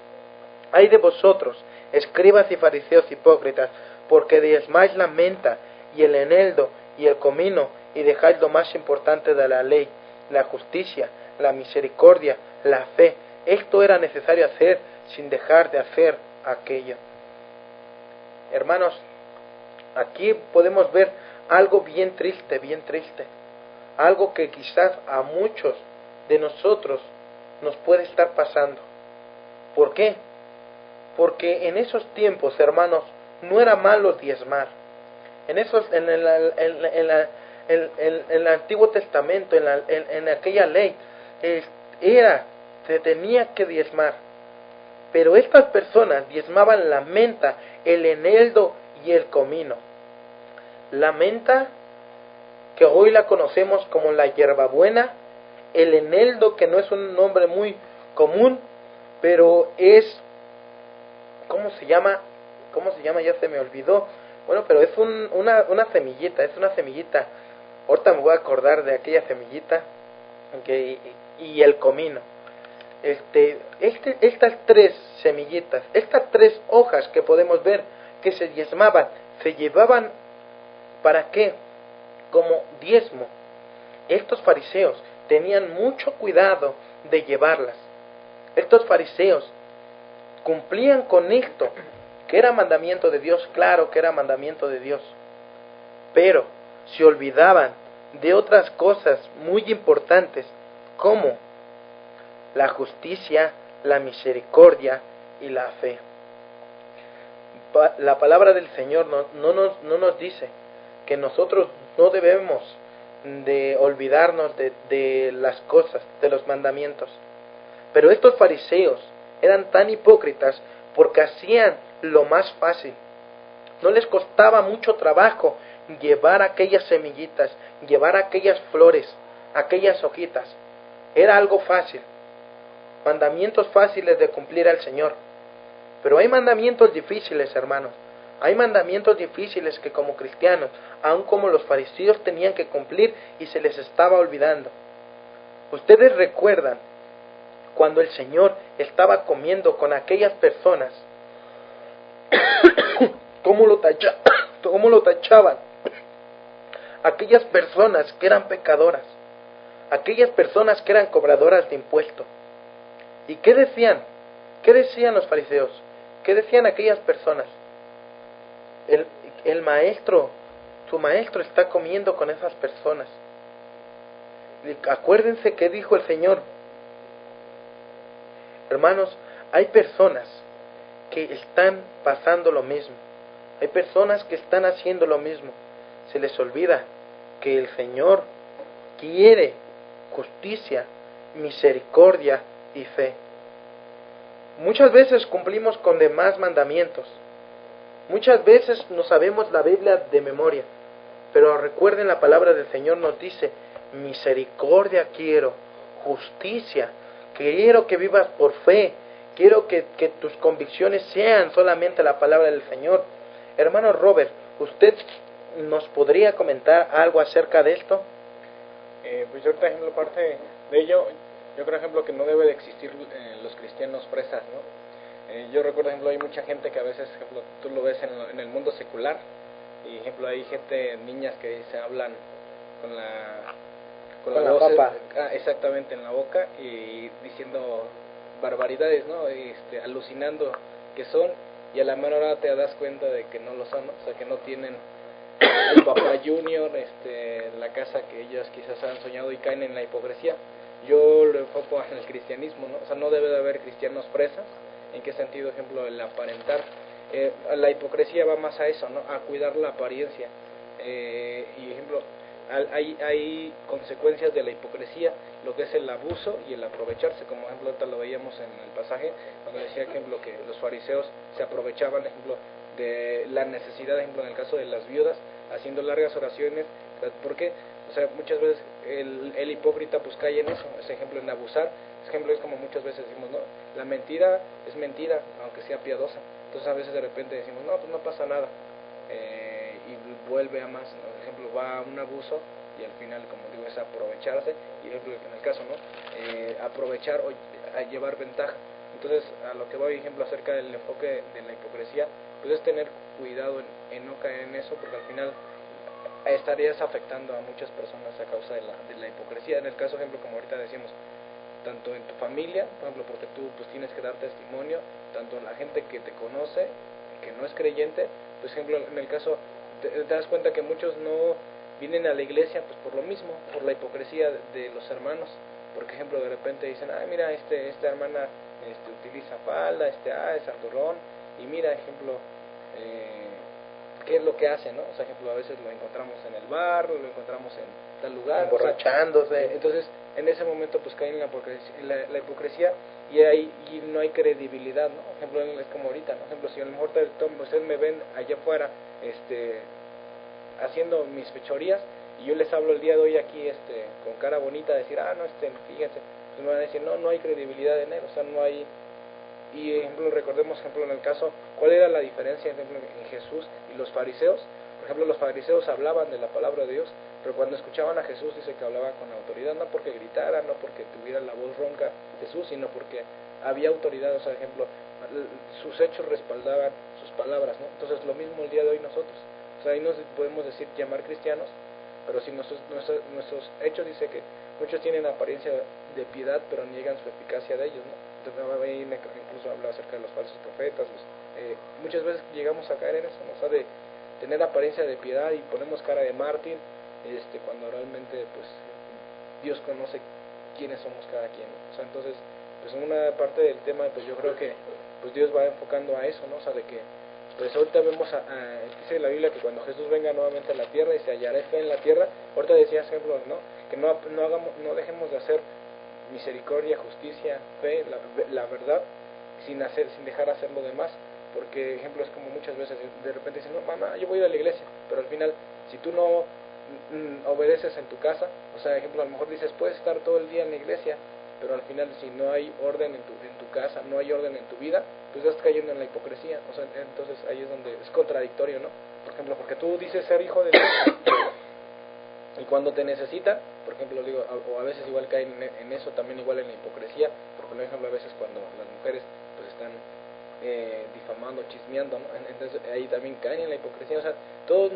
Ay de vosotros, escribas y fariseos hipócritas, porque diezmáis la menta y el eneldo y el comino, y dejáis lo más importante de la ley, la justicia, la misericordia, la fe. Esto era necesario hacer sin dejar de hacer aquello. Hermanos, aquí podemos ver algo bien triste, algo que quizás a muchos de nosotros nos puede estar pasando. ¿Por qué? Porque en esos tiempos, hermanos, no era malo diezmar. En el Antiguo Testamento, en aquella ley, se tenía que diezmar. Pero estas personas diezmaban la menta, el eneldo y el comino. La menta, que hoy la conocemos como la hierbabuena, el eneldo, que no es un nombre muy común, pero es, ¿cómo se llama? Ya se me olvidó. Bueno, pero es una semillita, Ahorita me voy a acordar de aquella semillita, y el comino. Estas tres semillitas, estas tres hojas que podemos ver que se diezmaban, se llevaban, ¿para qué? Como diezmo. Estos fariseos tenían mucho cuidado de llevarlas. Estos fariseos cumplían con esto, que era mandamiento de Dios, claro que era mandamiento de Dios, pero se olvidaban de otras cosas muy importantes, como la justicia, la misericordia y la fe. La palabra del Señor no nos dice que nosotros no debemos de olvidarnos de las cosas, de los mandamientos. Pero estos fariseos eran tan hipócritas porque hacían lo más fácil. No les costaba mucho trabajo llevar aquellas semillitas, llevar aquellas flores, aquellas hojitas. Era algo fácil. Mandamientos fáciles de cumplir al Señor. Pero hay mandamientos difíciles, hermanos. Hay mandamientos difíciles que como cristianos, aun como los fariseos, tenían que cumplir y se les estaba olvidando. Ustedes recuerdan cuando el Señor estaba comiendo con aquellas personas, ¿cómo lo tachaban? Aquellas personas que eran pecadoras, aquellas personas que eran cobradoras de impuestos. ¿Y qué decían? ¿Qué decían los fariseos? ¿Qué decían aquellas personas? El maestro, su maestro está comiendo con esas personas. Y acuérdense que dijo el Señor. Hermanos, hay personas que están pasando lo mismo. Hay personas que están haciendo lo mismo. Se les olvida que el Señor quiere justicia, misericordia y fe. Muchas veces cumplimos con demás mandamientos. Muchas veces no sabemos la Biblia de memoria. Pero recuerden, la palabra del Señor nos dice: misericordia quiero, justicia. Quiero que vivas por fe. Quiero que tus convicciones sean solamente la palabra del Señor. Hermano Robert, ¿usted nos podría comentar algo acerca de esto? Pues yo, por ejemplo, parte de ello, yo creo, ejemplo, que no debe de existir los cristianos presas, ¿no? Yo recuerdo, ejemplo, hay mucha gente que a veces, ejemplo, tú lo ves en el mundo secular, y ejemplo, hay gente, niñas que se hablan con la voz, papa. Exactamente, en la boca, y diciendo barbaridades, ¿no? Alucinando que son, y a la menor hora te das cuenta de que no lo son, ¿no? O sea, que no tienen el papá junior, la casa que ellas quizás han soñado, y caen en la hipocresía. Yo lo enfoco en el cristianismo, ¿no? O sea, no debe de haber cristianos presas. ¿En qué sentido? Ejemplo, el aparentar. La hipocresía va más a eso, ¿no? A cuidar la apariencia. Y ejemplo, hay consecuencias de la hipocresía, lo que es el abuso y el aprovecharse, como ejemplo ahorita lo veíamos en el pasaje, cuando decía, ejemplo, que los fariseos se aprovechaban, ejemplo, de la necesidad, ejemplo, en el caso de las viudas, haciendo largas oraciones. ¿Por qué? O sea, muchas veces el hipócrita pues cae en eso, ese ejemplo, en abusar. Ejemplo, es como muchas veces decimos, no, la mentira es mentira, aunque sea piadosa. Entonces a veces de repente decimos, no, pues no pasa nada, y vuelve a más, ¿no? Por ejemplo, va a un abuso, y al final, como digo, es aprovecharse, y ejemplo, en el caso, ¿no? Aprovechar o a llevar ventaja. Entonces, a lo que voy, ejemplo, acerca del enfoque de la hipocresía, pues es tener cuidado en no caer en eso, porque al final estarías afectando a muchas personas a causa de la hipocresía. En el caso, ejemplo, como ahorita decimos, tanto en tu familia, por ejemplo, porque tú pues tienes que dar testimonio, tanto en la gente que te conoce, que no es creyente. Por ejemplo, en el caso, te das cuenta que muchos no vienen a la iglesia pues por lo mismo, por la hipocresía de los hermanos. Por ejemplo, de repente dicen, mira, esta hermana utiliza falda, es santurrón, y mira, ejemplo, qué es lo que hace, ¿no? O sea, ejemplo, a veces lo encontramos en el bar, lo encontramos en tal lugar, emborrachándose. O sea, entonces, en ese momento, pues caen en la hipocresía, y no hay credibilidad, ¿no? Por ejemplo, es como ahorita, ¿no? Por ejemplo, si a lo mejor ustedes me ven allá afuera, haciendo mis fechorías, y yo les hablo el día de hoy aquí, con cara bonita, decir, no, fíjense, pues me van a decir, no hay credibilidad en él, o sea, no hay. Y ejemplo, recordemos, ejemplo, en el caso, ¿cuál era la diferencia, ejemplo, en Jesús y los fariseos? Por ejemplo, los fariseos hablaban de la palabra de Dios, pero cuando escuchaban a Jesús dice que hablaba con autoridad, no porque gritara, no porque tuviera la voz ronca Jesús, sino porque había autoridad, o sea, ejemplo, sus hechos respaldaban sus palabras, ¿no? Entonces, lo mismo el día de hoy nosotros, o sea, ahí nos podemos decir, llamar cristianos, pero si nuestros hechos dice que muchos tienen apariencia de piedad, pero niegan su eficacia de ellos, ¿no? Entonces, incluso habla acerca de los falsos profetas. Muchas veces llegamos a caer en eso, ¿no? O sea, de tener apariencia de piedad y ponemos cara de mártir, cuando realmente pues Dios conoce quiénes somos cada quien, ¿no? O sea, entonces, pues en una parte del tema, pues yo creo que pues Dios va enfocando a eso, ¿no? O sea, de que pues ahorita vemos dice la Biblia que cuando Jesús venga nuevamente a la tierra y se hallará fe en la tierra. Ahorita decía ejemplo, ¿no? Que no dejemos de hacer misericordia, justicia, fe, la verdad, sin dejar hacer lo demás, porque ejemplo es como muchas veces de repente dicen, no, mamá, yo voy a ir a la iglesia, pero al final si tú no obedeces en tu casa, o sea, ejemplo, a lo mejor dices, puedes estar todo el día en la iglesia, pero al final si no hay orden en tu casa, no hay orden en tu vida, pues estás cayendo en la hipocresía. O sea, entonces ahí es donde es contradictorio, ¿no? Por ejemplo, porque tú dices ser hijo de Dios y cuando te necesitan, por ejemplo, digo, o a veces igual caen en eso también, igual en la hipocresía, porque por ejemplo a veces cuando las mujeres pues están difamando, chismeando, ¿no? Entonces ahí también caen en la hipocresía. O sea, todos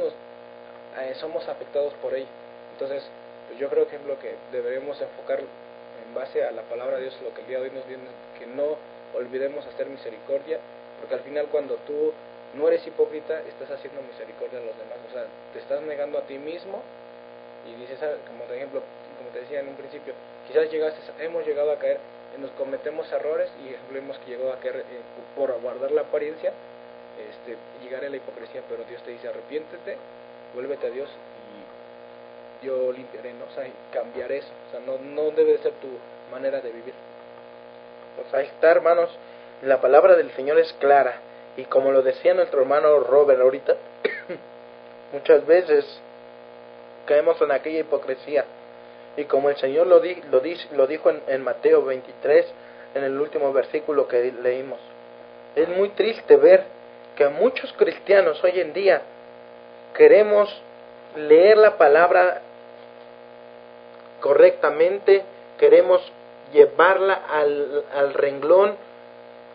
somos afectados por ello. Entonces pues yo creo que es lo que deberemos enfocar en base a la palabra de Dios, lo que el día de hoy nos viene, que no olvidemos hacer misericordia, porque al final cuando tú no eres hipócrita, estás haciendo misericordia a los demás. O sea, te estás negando a ti mismo y dices, como por ejemplo, como te decía en un principio, quizás hemos llegado a caer, nos cometemos errores y hemos llegado a caer por guardar la apariencia, llegar a la hipocresía, pero Dios te dice, arrepiéntete, vuélvete a Dios y yo limpiaré, ¿no? O sea, cambiaré eso. O sea, no debe de ser tu manera de vivir. Pues ahí está, hermanos, la palabra del Señor es clara, y como lo decía nuestro hermano Robert ahorita, muchas veces caemos en aquella hipocresía, y como el Señor lo dijo en Mateo 23, en el último versículo que leímos. Es muy triste ver que muchos cristianos hoy en día queremos leer la palabra correctamente, queremos llevarla al renglón,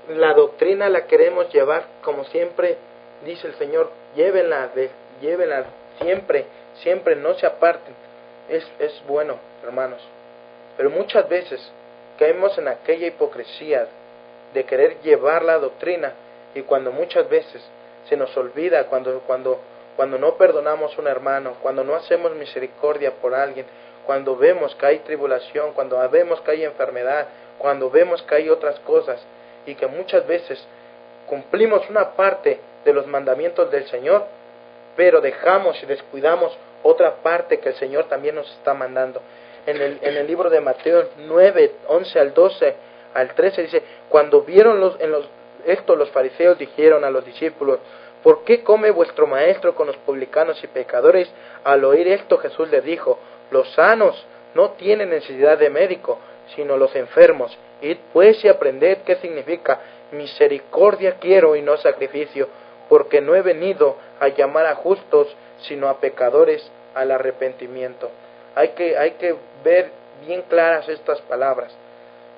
la doctrina la queremos llevar como siempre dice el Señor, llévenla siempre, no se aparten. Es bueno, hermanos, pero muchas veces caemos en aquella hipocresía de querer llevar la doctrina, y cuando muchas veces se nos olvida, cuando no perdonamos a un hermano, cuando no hacemos misericordia por alguien, cuando vemos que hay tribulación, cuando vemos que hay enfermedad, cuando vemos que hay otras cosas, y que muchas veces cumplimos una parte de los mandamientos del Señor, pero dejamos y descuidamos otra parte que el Señor también nos está mandando. En el libro de Mateo 9, 11 al 12 al 13 dice, cuando vieron esto los fariseos dijeron a los discípulos, ¿por qué come vuestro maestro con los publicanos y pecadores? Al oír esto Jesús les dijo, los sanos no tienen necesidad de médico, sino los enfermos. Id pues y aprended qué significa misericordia quiero y no sacrificio, porque no he venido a llamar a justos, sino a pecadores al arrepentimiento. Hay que ver bien claras estas palabras.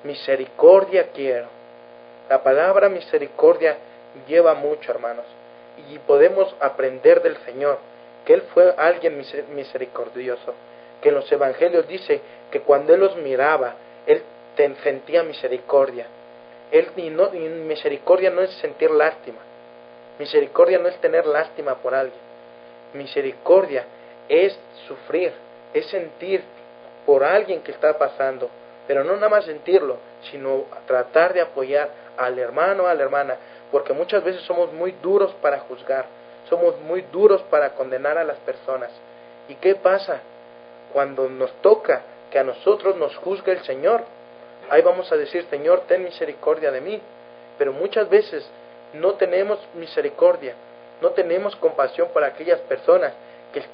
Misericordia quiero. La palabra misericordia lleva mucho, hermanos, y podemos aprender del Señor que Él fue alguien misericordioso, que en los evangelios dice que cuando Él los miraba, Él sentía misericordia. Y misericordia no es sentir lástima. Misericordia no es tener lástima por alguien. Misericordia es sufrir, es sentir por alguien que está pasando, pero no nada más sentirlo, sino tratar de apoyar al hermano o a la hermana, porque muchas veces somos muy duros para juzgar, somos muy duros para condenar a las personas. ¿Y qué pasa? Cuando nos toca que a nosotros nos juzgue el Señor, ahí vamos a decir, Señor, ten misericordia de mí, pero muchas veces no tenemos misericordia, no tenemos compasión para aquellas personas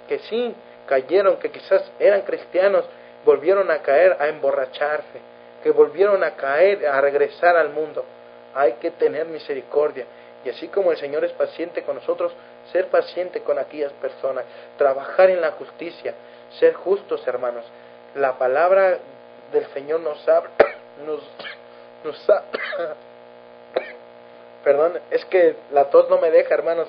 que sí cayeron, que quizás eran cristianos, volvieron a caer, a emborracharse, que volvieron a caer, a regresar al mundo. Hay que tener misericordia. Y así como el Señor es paciente con nosotros, ser paciente con aquellas personas, trabajar en la justicia, ser justos, hermanos. La palabra del Señor nos habla, perdón, es que la tos no me deja, hermanos.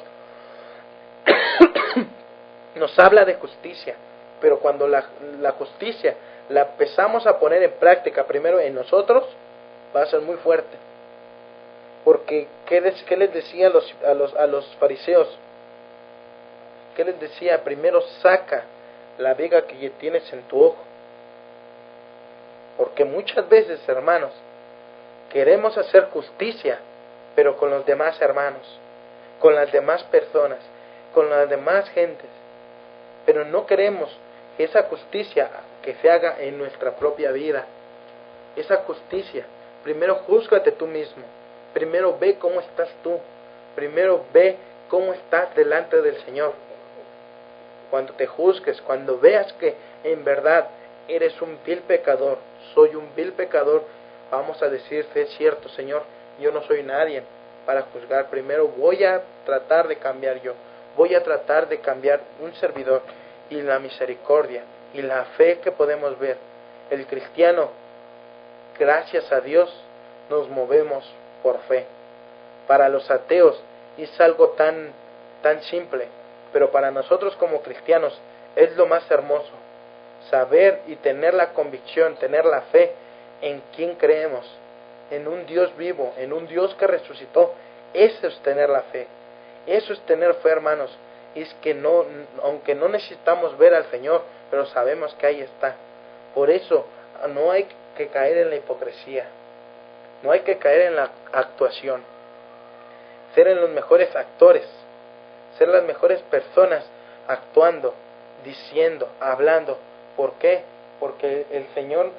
Nos habla de justicia, pero cuando la justicia la empezamos a poner en práctica primero en nosotros, va a ser muy fuerte. Porque ¿qué les decía a los fariseos? ¿Qué les decía? Primero saca la viga que tienes en tu ojo. Porque muchas veces, hermanos, queremos hacer justicia, pero con los demás hermanos, con las demás personas, con las demás gentes, pero no queremos que esa justicia que se haga en nuestra propia vida. Esa justicia, primero júzgate tú mismo, primero ve cómo estás tú, primero ve cómo estás delante del Señor. Cuando te juzgues, cuando veas que en verdad eres un vil pecador, soy un vil pecador, vamos a decirte, es cierto, Señor, yo no soy nadie para juzgar. Primero voy a tratar de cambiar yo, voy a tratar de cambiar un servidor. Y la misericordia y la fe que podemos ver, el cristiano, gracias a Dios, nos movemos por fe. Para los ateos es algo tan simple, pero para nosotros como cristianos es lo más hermoso, saber y tener la convicción, tener la fe en quien creemos, en un Dios vivo, en un Dios que resucitó. Eso es tener la fe, eso es tener fe, hermanos. Y es que no, aunque no necesitamos ver al Señor, pero sabemos que ahí está. Por eso no hay que caer en la hipocresía, no hay que caer en la actuación, ser en los mejores actores, ser las mejores personas actuando, diciendo, hablando. ¿Por qué? Porque el Señor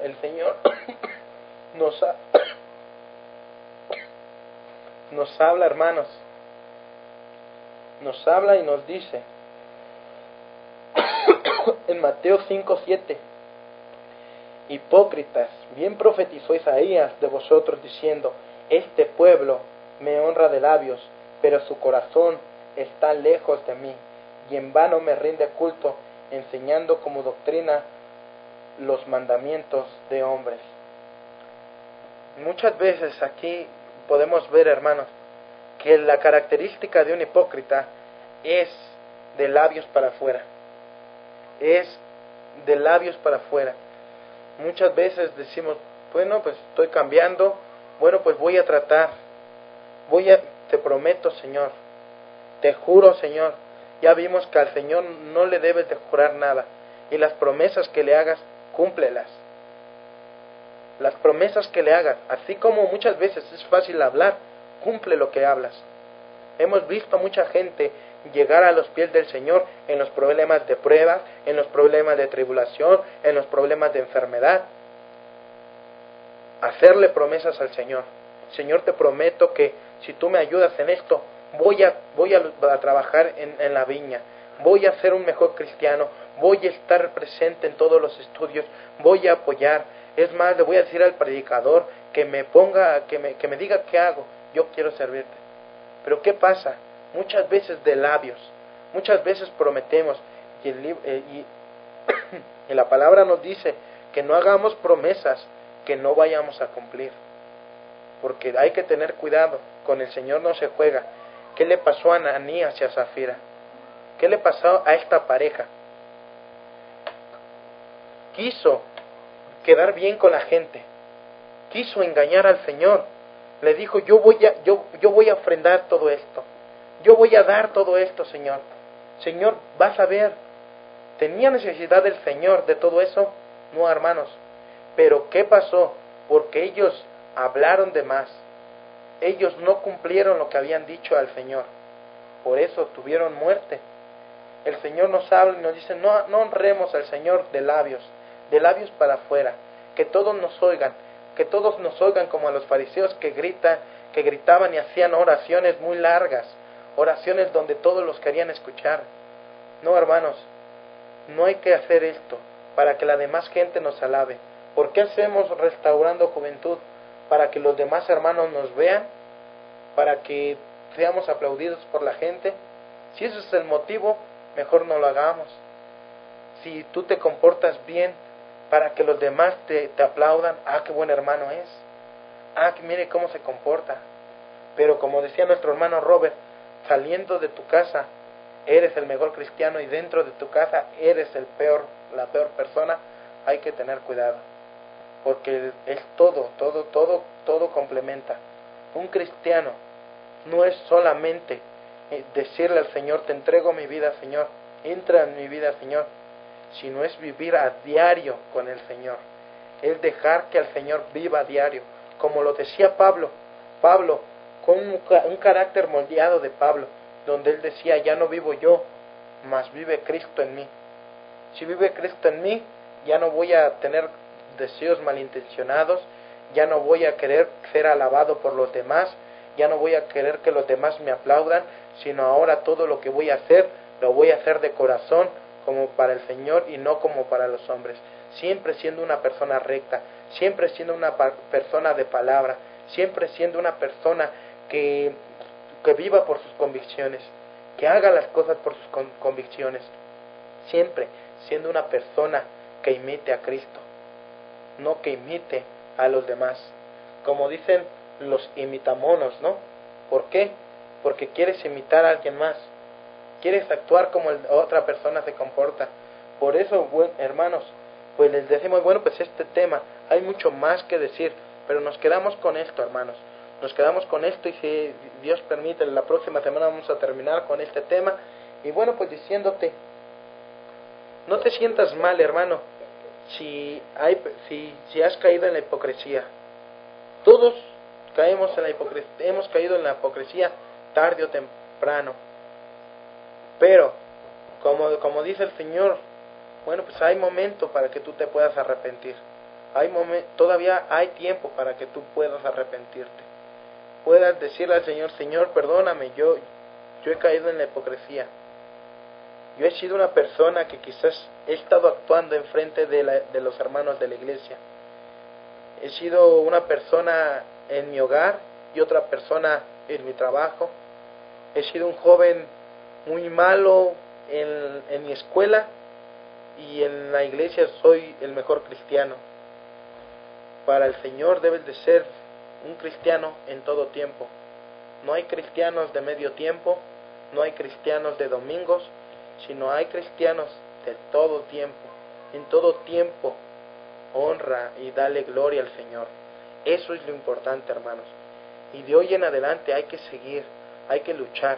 nos habla, hermanos, nos habla y nos dice en Mateo 5:7, hipócritas, bien profetizó Isaías de vosotros diciendo, este pueblo me honra de labios, pero su corazón está lejos de mí, y en vano me rinde culto, enseñando como doctrina los mandamientos de hombres. Muchas veces aquí podemos ver, hermanos, que la característica de un hipócrita es de labios para afuera. Es de labios para afuera. Muchas veces decimos, bueno, pues estoy cambiando, bueno, pues voy a tratar, te prometo, Señor, te juro, Señor. Ya vimos que al Señor no le debes de jurar nada, y las promesas que le hagas, cúmplelas. Las promesas que le hagas, así como muchas veces es fácil hablar, cumple lo que hablas. Hemos visto a mucha gente llegar a los pies del Señor en los problemas de prueba, en los problemas de tribulación, en los problemas de enfermedad. Hacerle promesas al Señor. Señor, te prometo que si tú me ayudas en esto, voy a trabajar en la viña, voy a ser un mejor cristiano, voy a estar presente en todos los estudios, voy a apoyar. Es más, le voy a decir al predicador que me diga qué hago. Yo quiero servirte. Pero ¿qué pasa? Muchas veces de labios, muchas veces prometemos y la palabra nos dice que no hagamos promesas que no vayamos a cumplir, porque hay que tener cuidado. Con el Señor no se juega. ¿Qué le pasó a Ananías y a Zafira? ¿Qué le pasó a esta pareja? Quiso quedar bien con la gente, quiso engañar al Señor. Le dijo, yo voy a ofrendar todo esto. Yo voy a dar todo esto, Señor. Señor, vas a ver. ¿Tenía necesidad el Señor de todo eso? No, hermanos. Pero ¿qué pasó? Porque ellos hablaron de más. Ellos no cumplieron lo que habían dicho al Señor. Por eso tuvieron muerte. El Señor nos habla y nos dice, no honremos al Señor de labios para afuera. Que todos nos oigan como a los fariseos que gritaban y hacían oraciones muy largas, oraciones donde todos los querían escuchar. No, hermanos, no hay que hacer esto para que la demás gente nos alabe. ¿Por qué hacemos Restaurando Juventud? Para que los demás hermanos nos vean, para que seamos aplaudidos por la gente. Si ese es el motivo, mejor no lo hagamos. Si tú te comportas bien para que los demás te aplaudan, qué buen hermano es, que mire cómo se comporta. Pero como decía nuestro hermano Robert, saliendo de tu casa eres el mejor cristiano y dentro de tu casa eres la peor persona. Hay que tener cuidado, porque es todo complementa. Un cristiano no es solamente decirle al Señor, te entrego mi vida, Señor, entra en mi vida, Señor, sino es vivir a diario con el Señor, es dejar que el Señor viva a diario, como lo decía Pablo, con un carácter moldeado de Pablo, donde él decía, ya no vivo yo, mas vive Cristo en mí. Si vive Cristo en mí, ya no voy a tener deseos malintencionados, ya no voy a querer ser alabado por los demás, ya no voy a querer que los demás me aplaudan, sino ahora todo lo que voy a hacer, lo voy a hacer de corazón, como para el Señor y no como para los hombres. Siempre siendo una persona recta, siempre siendo una persona de palabra, siempre siendo una persona que viva por sus convicciones, que haga las cosas por sus convicciones, siempre siendo una persona que imite a Cristo, no que imite a los demás. Como dicen los imitamonos, ¿no? ¿Por qué? Porque quieres imitar a alguien más, quieres actuar como otra persona se comporta. Por eso, hermanos, pues les decimos, pues este tema, hay mucho más que decir, pero nos quedamos con esto, hermanos. Nos quedamos con esto y si Dios permite, la próxima semana vamos a terminar con este tema. Y pues diciéndote, no te sientas mal, hermano, si has caído en la hipocresía. Todos caemos en la hipocresía, hemos caído en la hipocresía tarde o temprano. Pero, como dice el Señor, pues hay momento para que tú te puedas arrepentir. Todavía hay tiempo para que tú puedas arrepentirte. Puedas decirle al Señor, Señor, perdóname, yo he caído en la hipocresía. Yo he sido una persona que quizás he estado actuando en frente de los hermanos de la iglesia. He sido una persona en mi hogar y otra persona en mi trabajo. He sido un joven muy malo en mi escuela y en la iglesia soy el mejor cristiano. Para el Señor debes de ser un cristiano en todo tiempo. No hay cristianos de medio tiempo, no hay cristianos de domingos, sino hay cristianos de todo tiempo. En todo tiempo honra y dale gloria al Señor. Eso es lo importante, hermanos. Y de hoy en adelante hay que seguir, hay que luchar,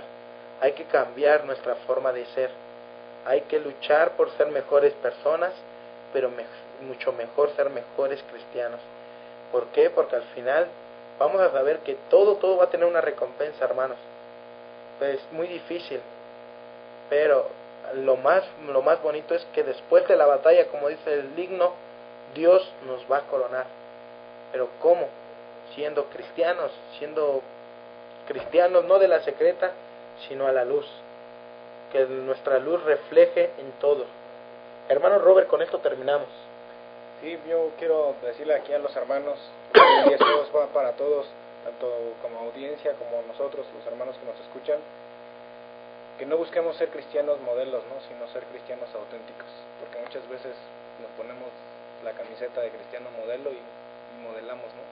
hay que cambiar nuestra forma de ser. Hay que luchar por ser mejores personas, pero mucho mejor ser mejores cristianos. ¿Por qué? Porque al final vamos a saber que todo va a tener una recompensa, hermanos. Pues es muy difícil, pero lo más bonito es que después de la batalla, como dice el himno, Dios nos va a coronar. ¿Pero cómo? Siendo cristianos no de la secreta, sino a la luz. Que nuestra luz refleje en todo. Hermano Robert, con esto terminamos. Sí, yo quiero decirle aquí a los hermanos, y esto va para todos, tanto como audiencia como nosotros, los hermanos que nos escuchan, que no busquemos ser cristianos modelos, ¿no? Sino ser cristianos auténticos, porque muchas veces nos ponemos la camiseta de cristiano modelo y modelamos, ¿no?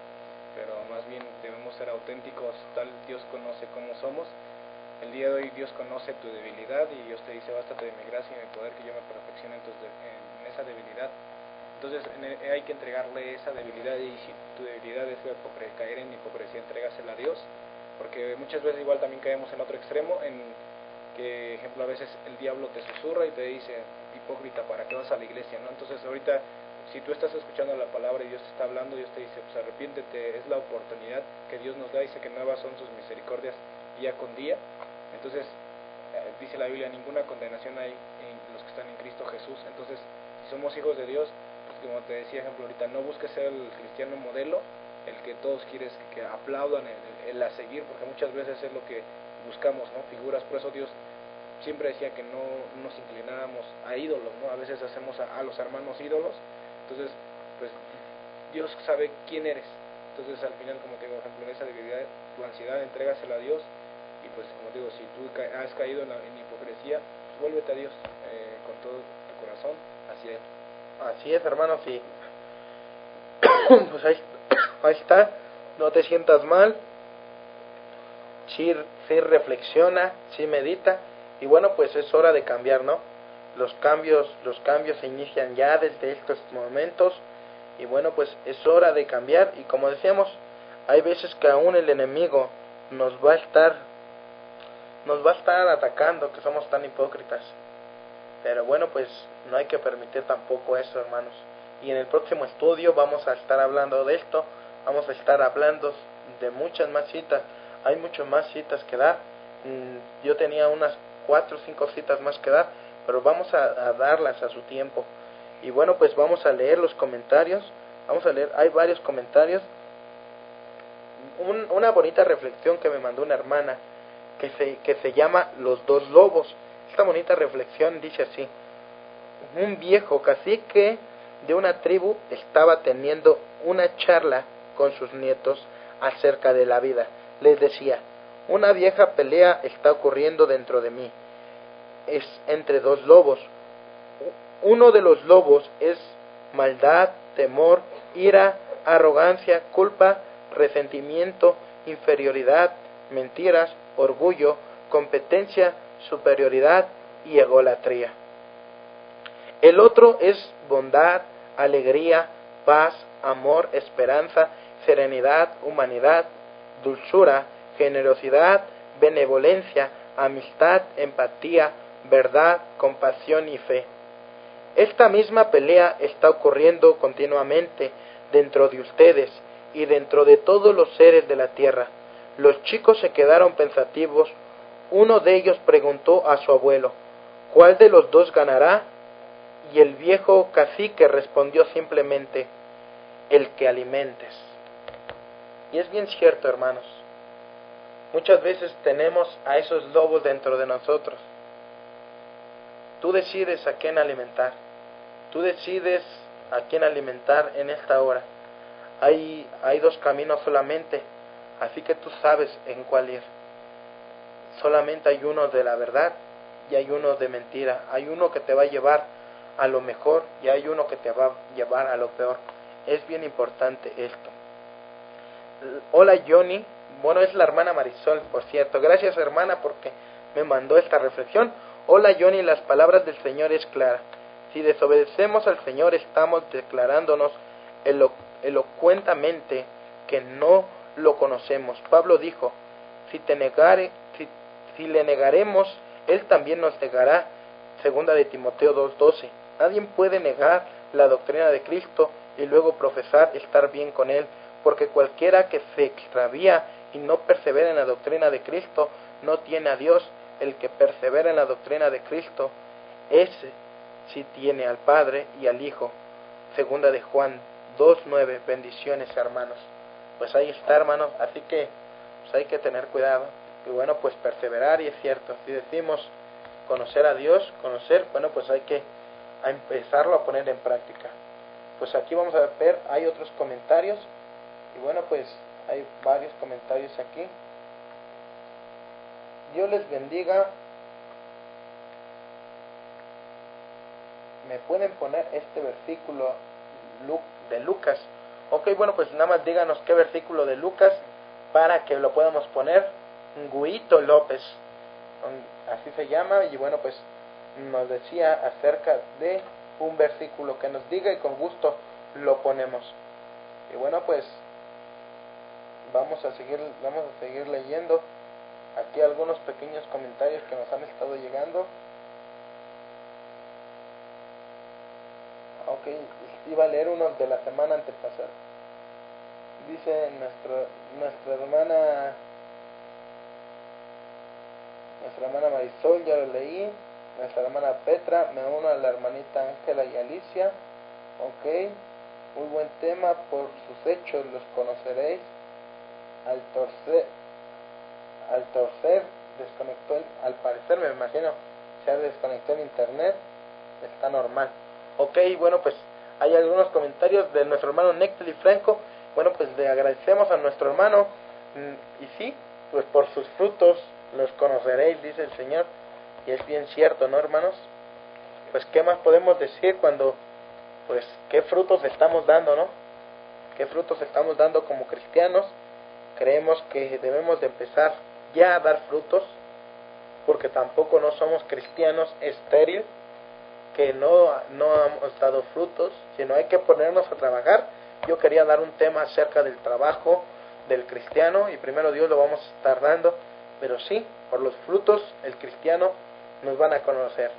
Pero más bien debemos ser auténticos, tal Dios conoce cómo somos. El día de hoy Dios conoce tu debilidad y Dios te dice, bástate de mi gracia y mi poder, que yo me perfeccione en esa debilidad. Entonces hay que entregarle esa debilidad, y si tu debilidad es caer en hipocresía, entrégasela a Dios, porque muchas veces igual también caemos en otro extremo, en que, ejemplo, a veces el diablo te susurra y te dice, hipócrita, ¿para qué vas a la iglesia? ¿No? Entonces ahorita, si tú estás escuchando la palabra y Dios te está hablando, Dios te dice, pues arrepiéntete, es la oportunidad que Dios nos da, dice que nuevas son sus misericordias día con día. Entonces dice la Biblia, ninguna condenación hay en los que están en Cristo Jesús. Entonces, si somos hijos de Dios, pues como te decía, ejemplo, ahorita, no busques ser el cristiano modelo, el que todos quieres que aplaudan, el a seguir, porque muchas veces es lo que buscamos, ¿no? Figuras. Por eso Dios siempre decía que no nos inclináramos a ídolos, ¿no? A veces hacemos a los hermanos ídolos. Entonces, pues Dios sabe quién eres. Entonces, al final, como te digo, por ejemplo, en esa debilidad, tu ansiedad, entrégasela a Dios. Y pues, como te digo, si tú has caído en hipocresía, pues vuélvete a Dios con todo tu corazón hacia Él. Así es, hermanos, y pues ahí está, no te sientas mal, sí reflexiona, sí medita, y bueno, pues es hora de cambiar, ¿no? Los cambios se inician ya desde estos momentos, y bueno, pues es hora de cambiar, y como decíamos, hay veces que aún el enemigo nos va a estar atacando, que somos tan hipócritas, pero bueno, pues no hay que permitir tampoco eso, hermanos. Y en el próximo estudio vamos a estar hablando de esto, vamos a estar hablando de muchas más citas, hay muchas más citas que dar. Yo tenía unas 4 o 5 citas más que dar, pero vamos a darlas a su tiempo. Y bueno, pues vamos a leer los comentarios, hay varios comentarios. Una bonita reflexión que me mandó una hermana, que se llama Los dos lobos. Esta bonita reflexión dice así: un viejo cacique de una tribu estaba teniendo una charla con sus nietos acerca de la vida. Les decía, una vieja pelea está ocurriendo dentro de mí. Es entre dos lobos. Uno de los lobos es maldad, temor, ira, arrogancia, culpa, resentimiento, inferioridad, mentiras, orgullo, competencia, superioridad y egolatría. El otro es bondad, alegría, paz, amor, esperanza, serenidad, humanidad, dulzura, generosidad, benevolencia, amistad, empatía, verdad, compasión y fe. Esta misma pelea está ocurriendo continuamente dentro de ustedes y dentro de todos los seres de la tierra. Los chicos se quedaron pensativos. Uno de ellos preguntó a su abuelo, ¿cuál de los dos ganará? Y el viejo cacique respondió simplemente, el que alimentes. Y es bien cierto, hermanos. Muchas veces tenemos a esos lobos dentro de nosotros. Tú decides a quién alimentar. Tú decides a quién alimentar en esta hora. Hay dos caminos solamente, así que tú sabes en cuál ir. Solamente hay uno de la verdad y hay uno de mentira. Hay uno que te va a llevar a lo mejor y hay uno que te va a llevar a lo peor. Es bien importante esto. Hola Johnny, bueno, es la hermana Marisol, por cierto. Gracias, hermana, porque me mandó esta reflexión. Hola Johnny, las palabras del Señor es clara. Si desobedecemos al Señor, estamos declarándonos elocuentemente que no lo conocemos. Pablo dijo, si le negaremos, Él también nos negará. Segunda de Timoteo 2:12. Nadie puede negar la doctrina de Cristo y luego profesar estar bien con Él, porque cualquiera que se extravía y no persevera en la doctrina de Cristo no tiene a Dios. El que persevera en la doctrina de Cristo, ese sí tiene al Padre y al Hijo. Segunda de Juan 2:9. Bendiciones, hermanos. Pues ahí está, hermanos, así que pues hay que tener cuidado y bueno, pues perseverar. Y es cierto, si decimos conocer a Dios, bueno, pues hay que empezarlo a poner en práctica. Pues aquí vamos a ver, hay otros comentarios y bueno, pues hay varios comentarios aquí. Dios les bendiga. ¿Me pueden poner este versículo de Lucas? Ok, bueno, pues nada más díganos qué versículo de Lucas para que lo podamos poner. Guito López, así se llama, y bueno, pues nos decía acerca de un versículo que nos diga y con gusto lo ponemos. Y bueno, pues vamos a seguir leyendo aquí algunos pequeños comentarios que nos han estado llegando. Ok, iba a leer unos de la semana antepasada. Dice nuestra hermana Marisol, ya lo leí. Nuestra hermana Petra, me uno a la hermanita Ángela y Alicia. Ok, muy buen tema, por sus hechos los conoceréis. Al torcer desconectó, al parecer me imagino, se desconectó el internet, está normal. Ok, bueno, pues hay algunos comentarios de nuestro hermano Néctel y Franco. Bueno, pues le agradecemos a nuestro hermano, y sí, pues por sus frutos los conoceréis, dice el Señor, y es bien cierto, ¿no, hermanos? Pues qué más podemos decir cuando, pues qué frutos estamos dando, ¿no? ¿Qué frutos estamos dando como cristianos? Creemos que debemos de empezar ya a dar frutos, porque tampoco no somos cristianos estériles, que no hemos dado frutos, sino hay que ponernos a trabajar. Yo quería dar un tema acerca del trabajo del cristiano, y primero Dios lo vamos a estar dando, pero sí, por los frutos el cristiano nos van a conocer.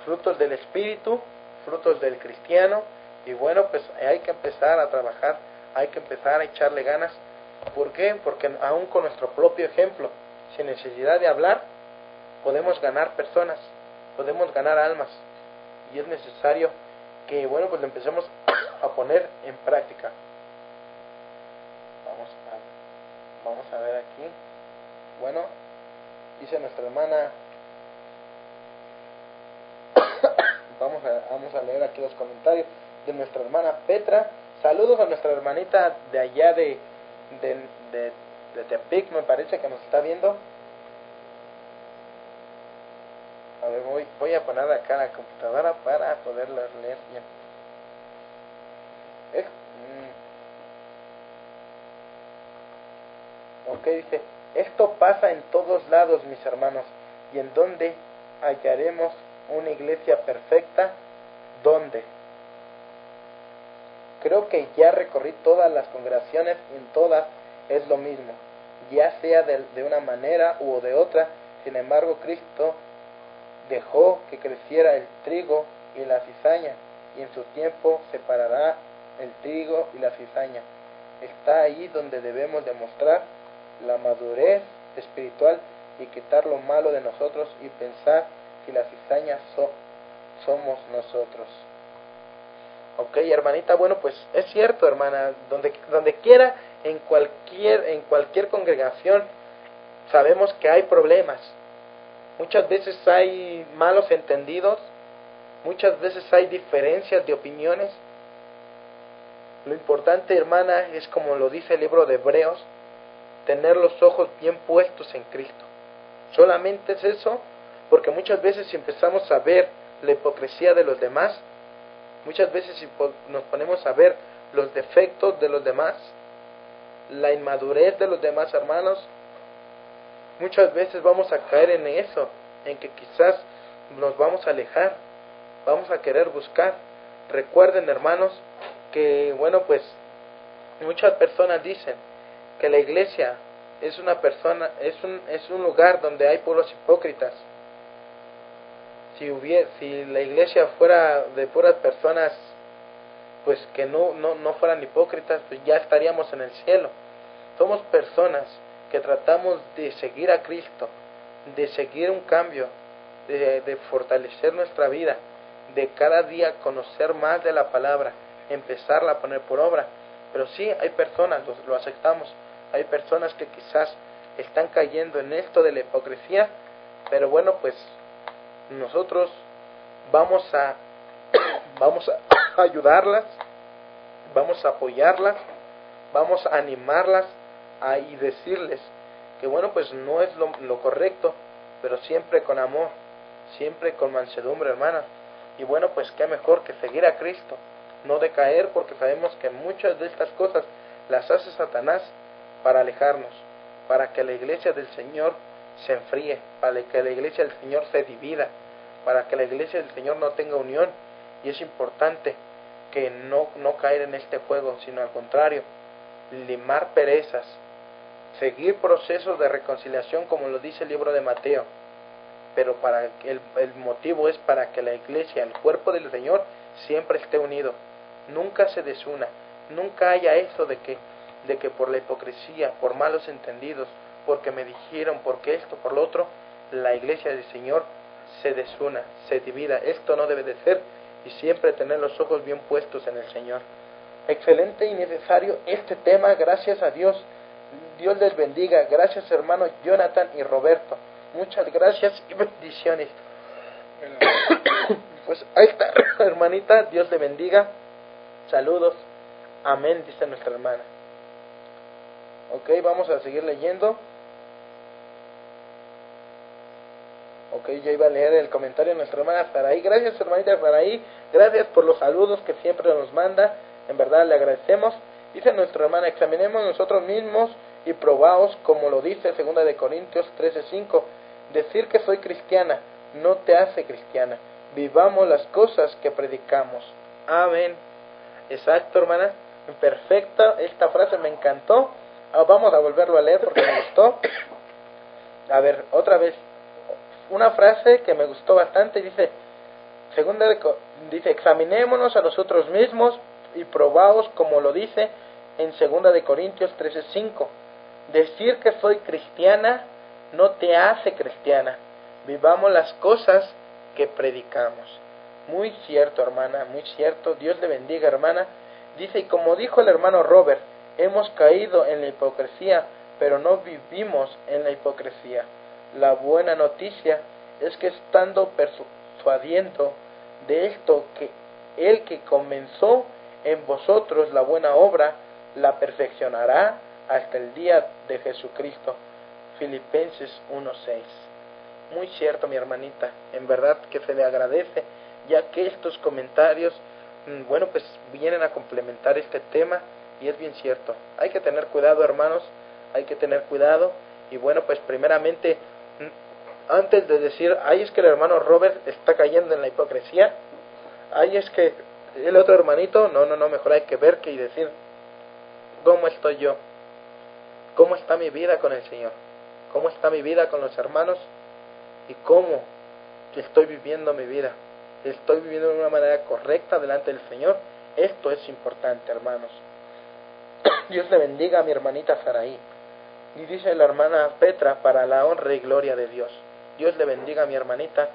Frutos del Espíritu, frutos del cristiano, y bueno, pues hay que empezar a trabajar, hay que empezar a echarle ganas. ¿Por qué? Porque aún con nuestro propio ejemplo, sin necesidad de hablar, podemos ganar personas, podemos ganar almas, y es necesario que, bueno, pues lo empecemos a poner en práctica. Vamos a ver aquí. Bueno, dice nuestra hermana, vamos a leer aquí los comentarios de nuestra hermana Petra. Saludos a nuestra hermanita de allá de Tepic, me parece que nos está viendo. A ver, voy a poner acá la computadora para poderla leer bien. Ok, dice, esto pasa en todos lados, mis hermanos. ¿Y en dónde hallaremos una iglesia perfecta? ¿Dónde? Creo que ya recorrí todas las congregaciones y en todas es lo mismo, ya sea de una manera u de otra. Sin embargo, Cristo dejó que creciera el trigo y la cizaña, y en su tiempo separará el trigo y la cizaña. Está ahí donde debemos demostrar la madurez espiritual y quitar lo malo de nosotros y pensar si la cizaña somos nosotros. Ok, hermanita, bueno, pues es cierto, hermana, donde quiera, en cualquier congregación, sabemos que hay problemas. Muchas veces hay malos entendidos, muchas veces hay diferencias de opiniones. Lo importante, hermana, es como lo dice el libro de Hebreos, tener los ojos bien puestos en Cristo. Solamente es eso, porque muchas veces si empezamos a ver la hipocresía de los demás, muchas veces si nos ponemos a ver los defectos de los demás, la inmadurez de los demás hermanos, muchas veces vamos a caer en eso, en que quizás nos vamos a alejar, vamos a querer buscar. Recuerden, hermanos, que bueno, pues muchas personas dicen que la iglesia es un lugar donde hay puros hipócritas. Si la iglesia fuera de puras personas, pues que no fueran hipócritas, pues ya estaríamos en el cielo. Somos personas que tratamos de seguir a Cristo, de seguir un cambio, de fortalecer nuestra vida, de cada día conocer más de la palabra, empezarla a poner por obra. Pero sí, hay personas, lo aceptamos, hay personas que quizás están cayendo en esto de la hipocresía, pero bueno, pues nosotros vamos a ayudarlas, vamos a apoyarlas, vamos a animarlas y decirles que bueno, pues no es lo correcto, pero siempre con amor, siempre con mansedumbre, hermana. Y bueno, pues qué mejor que seguir a Cristo, no decaer, porque sabemos que muchas de estas cosas las hace Satanás para alejarnos, para que la iglesia del Señor se enfríe, para que la iglesia del Señor se divida, para que la iglesia del Señor no tenga unión. y es importante que no caer en este juego, sino al contrario, limar perezas, seguir procesos de reconciliación como lo dice el libro de Mateo, pero el motivo es para que la iglesia, el cuerpo del Señor, siempre esté unido, nunca se desuna, nunca haya eso de que por la hipocresía, por malos entendidos, porque me dijeron, porque esto, por lo otro, la iglesia del Señor se desuna, se divida. Esto no debe de ser, y siempre tener los ojos bien puestos en el Señor. Excelente y necesario este tema, gracias a Dios. Dios les bendiga. Gracias, hermanos Jonathan y Roberto. Muchas gracias y bendiciones. Pues ahí está, hermanita, Dios le bendiga. Saludos. Amén, dice nuestra hermana. Ok, vamos a seguir leyendo. Ok, yo iba a leer el comentario de nuestra hermana Saraí. Gracias, hermanita Saraí. Gracias por los saludos que siempre nos manda. En verdad le agradecemos. Dice nuestra hermana, examinemos nosotros mismos y probaos, como lo dice 2 de Corintios 13:5. Decir que soy cristiana no te hace cristiana. Vivamos las cosas que predicamos. Amén. Exacto, hermana. Perfecta. Esta frase me encantó. Vamos a volverlo a leer porque me gustó. A ver, otra vez. Una frase que me gustó bastante. Dice, dice, examinémonos a nosotros mismos y probaos, como lo dice en 2 de Corintios 13:5. Decir que soy cristiana no te hace cristiana. Vivamos las cosas que predicamos. Muy cierto, hermana, muy cierto. Dios le bendiga, hermana. Dice, y como dijo el hermano Robert, hemos caído en la hipocresía, pero no vivimos en la hipocresía. La buena noticia es que estando persuadiendo de esto, que el que comenzó en vosotros la buena obra, la perfeccionará hasta el día de Jesucristo. Filipenses 1:6. Muy cierto, mi hermanita, en verdad que se le agradece, ya que estos comentarios, bueno, pues vienen a complementar este tema, y es bien cierto. Hay que tener cuidado, hermanos, hay que tener cuidado, y bueno, pues primeramente, antes de decir, ay, es que el hermano Robert está cayendo en la hipocresía, ay, es que el otro hermanito, no, mejor hay que ver que y decir, ¿cómo estoy yo? ¿Cómo está mi vida con el Señor? ¿Cómo está mi vida con los hermanos? ¿Y cómo estoy viviendo mi vida? ¿Estoy viviendo de una manera correcta delante del Señor? Esto es importante, hermanos. Dios le bendiga a mi hermanita Saraí. Y dice la hermana Petra, para la honra y gloria de Dios. Dios le bendiga a mi hermanita.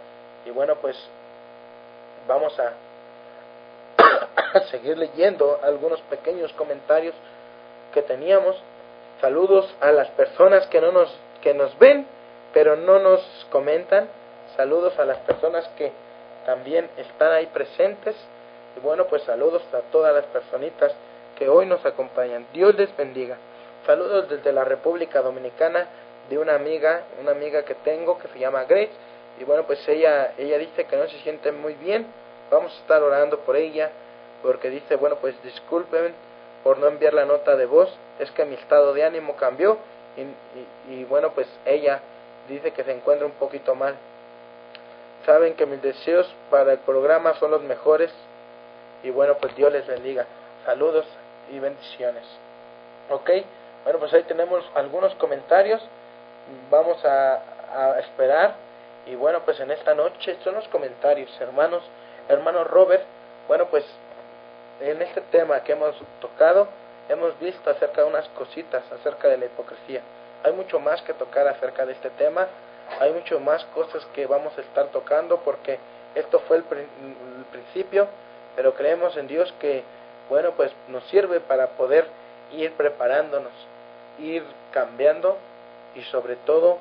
Y bueno, pues vamos a seguir leyendo algunos pequeños comentarios que teníamos. Saludos a las personas que nos ven, pero no nos comentan. Saludos a las personas que también están ahí presentes. Y bueno, pues saludos a todas las personitas que hoy nos acompañan. Dios les bendiga. Saludos desde la República Dominicana de una amiga que tengo que se llama Grace. Y bueno, pues ella dice que no se siente muy bien. Vamos a estar orando por ella, porque dice, bueno, pues disculpen por no enviar la nota de voz, es que mi estado de ánimo cambió, y bueno, pues ella dice que se encuentra un poquito mal. Saben que mis deseos para el programa son los mejores, y bueno, pues Dios les bendiga. Saludos y bendiciones. Ok, bueno, pues ahí tenemos algunos comentarios. Vamos a esperar, y bueno, pues en esta noche son los comentarios, hermanos. Hermano Robert, bueno, pues en este tema que hemos tocado, hemos visto acerca de unas cositas acerca de la hipocresía. Hay mucho más que tocar acerca de este tema, hay mucho más cosas que vamos a estar tocando, porque esto fue el principio, pero creemos en Dios que, bueno, pues nos sirve para poder ir preparándonos, ir cambiando, y sobre todo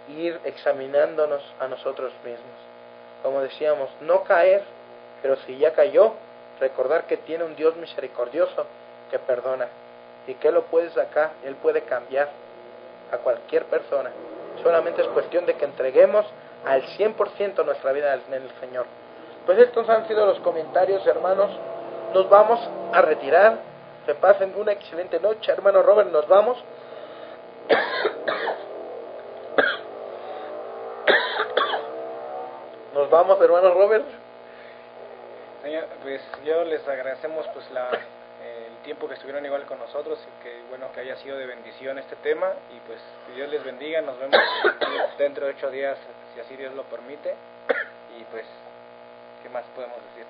ir examinándonos a nosotros mismos. Como decíamos, no caer, pero si ya cayó, recordar que tiene un Dios misericordioso que perdona, y que Él lo puede sacar, Él puede cambiar a cualquier persona. Solamente es cuestión de que entreguemos al 100% nuestra vida en el Señor. Pues estos han sido los comentarios, hermanos. Nos vamos a retirar. Que pasen una excelente noche, hermano Robert. Nos vamos. Nos vamos, hermano Robert. Señor, pues yo les agradecemos pues el tiempo que estuvieron igual con nosotros y que bueno que haya sido de bendición este tema y pues que Dios les bendiga, nos vemos dentro de 8 días si así Dios lo permite y pues ¿qué más podemos decir?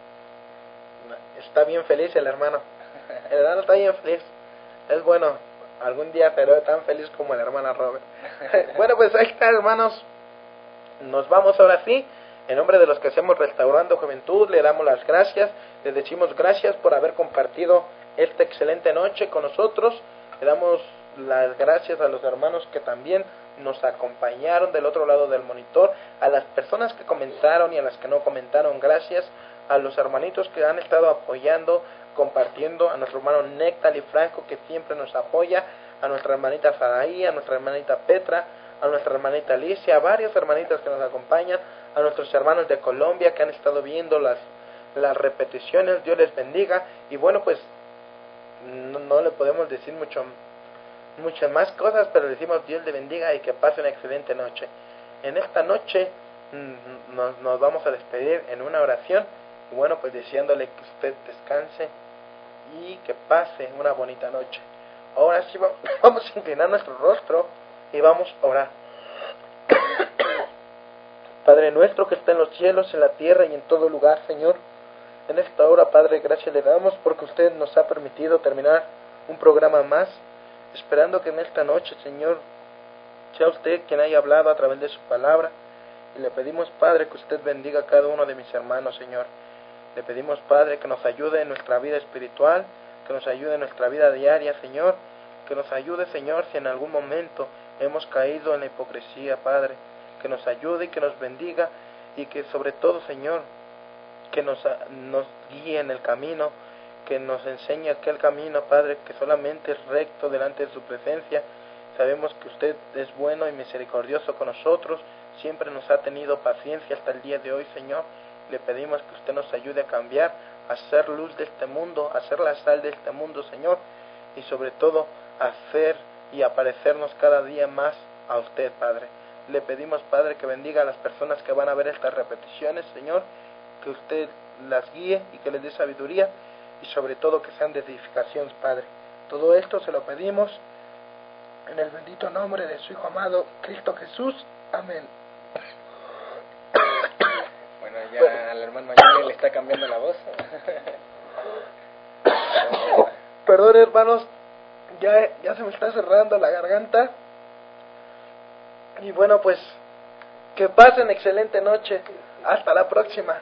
Está bien feliz el hermano está bien feliz, es bueno, algún día seré tan feliz como el hermano Robert. Bueno, pues ahí está, hermanos, nos vamos ahora sí. En nombre de los que hacemos Restaurando Juventud, le damos las gracias, le decimos gracias por haber compartido esta excelente noche con nosotros. Le damos las gracias a los hermanos que también nos acompañaron del otro lado del monitor, a las personas que comentaron y a las que no comentaron, gracias a los hermanitos que han estado apoyando, compartiendo, a nuestro hermano Néctal y Franco que siempre nos apoya, a nuestra hermanita Saraí, a nuestra hermanita Petra, a nuestra hermanita Alicia, a varias hermanitas que nos acompañan, a nuestros hermanos de Colombia que han estado viendo las repeticiones, Dios les bendiga. Y bueno, pues no le podemos decir muchas más cosas, pero decimos Dios le bendiga y que pase una excelente noche. En esta noche nos vamos a despedir en una oración, y bueno, pues deseándole que usted descanse y que pase una bonita noche. Ahora sí vamos a inclinar nuestro rostro y vamos a orar. Padre nuestro que está en los cielos, en la tierra y en todo lugar, Señor, en esta hora, Padre, gracias le damos porque usted nos ha permitido terminar un programa más, esperando que en esta noche, Señor, sea usted quien haya hablado a través de su palabra, y le pedimos, Padre, que usted bendiga a cada uno de mis hermanos, Señor. Le pedimos, Padre, que nos ayude en nuestra vida espiritual, que nos ayude en nuestra vida diaria, Señor, que nos ayude, Señor, si en algún momento hemos caído en la hipocresía, Padre, que nos ayude y que nos bendiga, y que sobre todo, Señor, que nos guíe en el camino, que nos enseñe aquel camino, Padre, que solamente es recto delante de su presencia. Sabemos que usted es bueno y misericordioso con nosotros, siempre nos ha tenido paciencia hasta el día de hoy, Señor. Le pedimos que usted nos ayude a cambiar, a ser luz de este mundo, a ser la sal de este mundo, Señor, y sobre todo a hacer y a parecernos cada día más a usted, Padre. Le pedimos, Padre, que bendiga a las personas que van a ver estas repeticiones, Señor, que usted las guíe y que les dé sabiduría, y sobre todo que sean de edificación, Padre. Todo esto se lo pedimos en el bendito nombre de su Hijo amado, Cristo Jesús. Amén. Bueno, ya al hermano Manuel le está cambiando la voz. Perdón, hermanos, ya se me está cerrando la garganta. Y bueno, pues que pasen excelente noche. Hasta la próxima.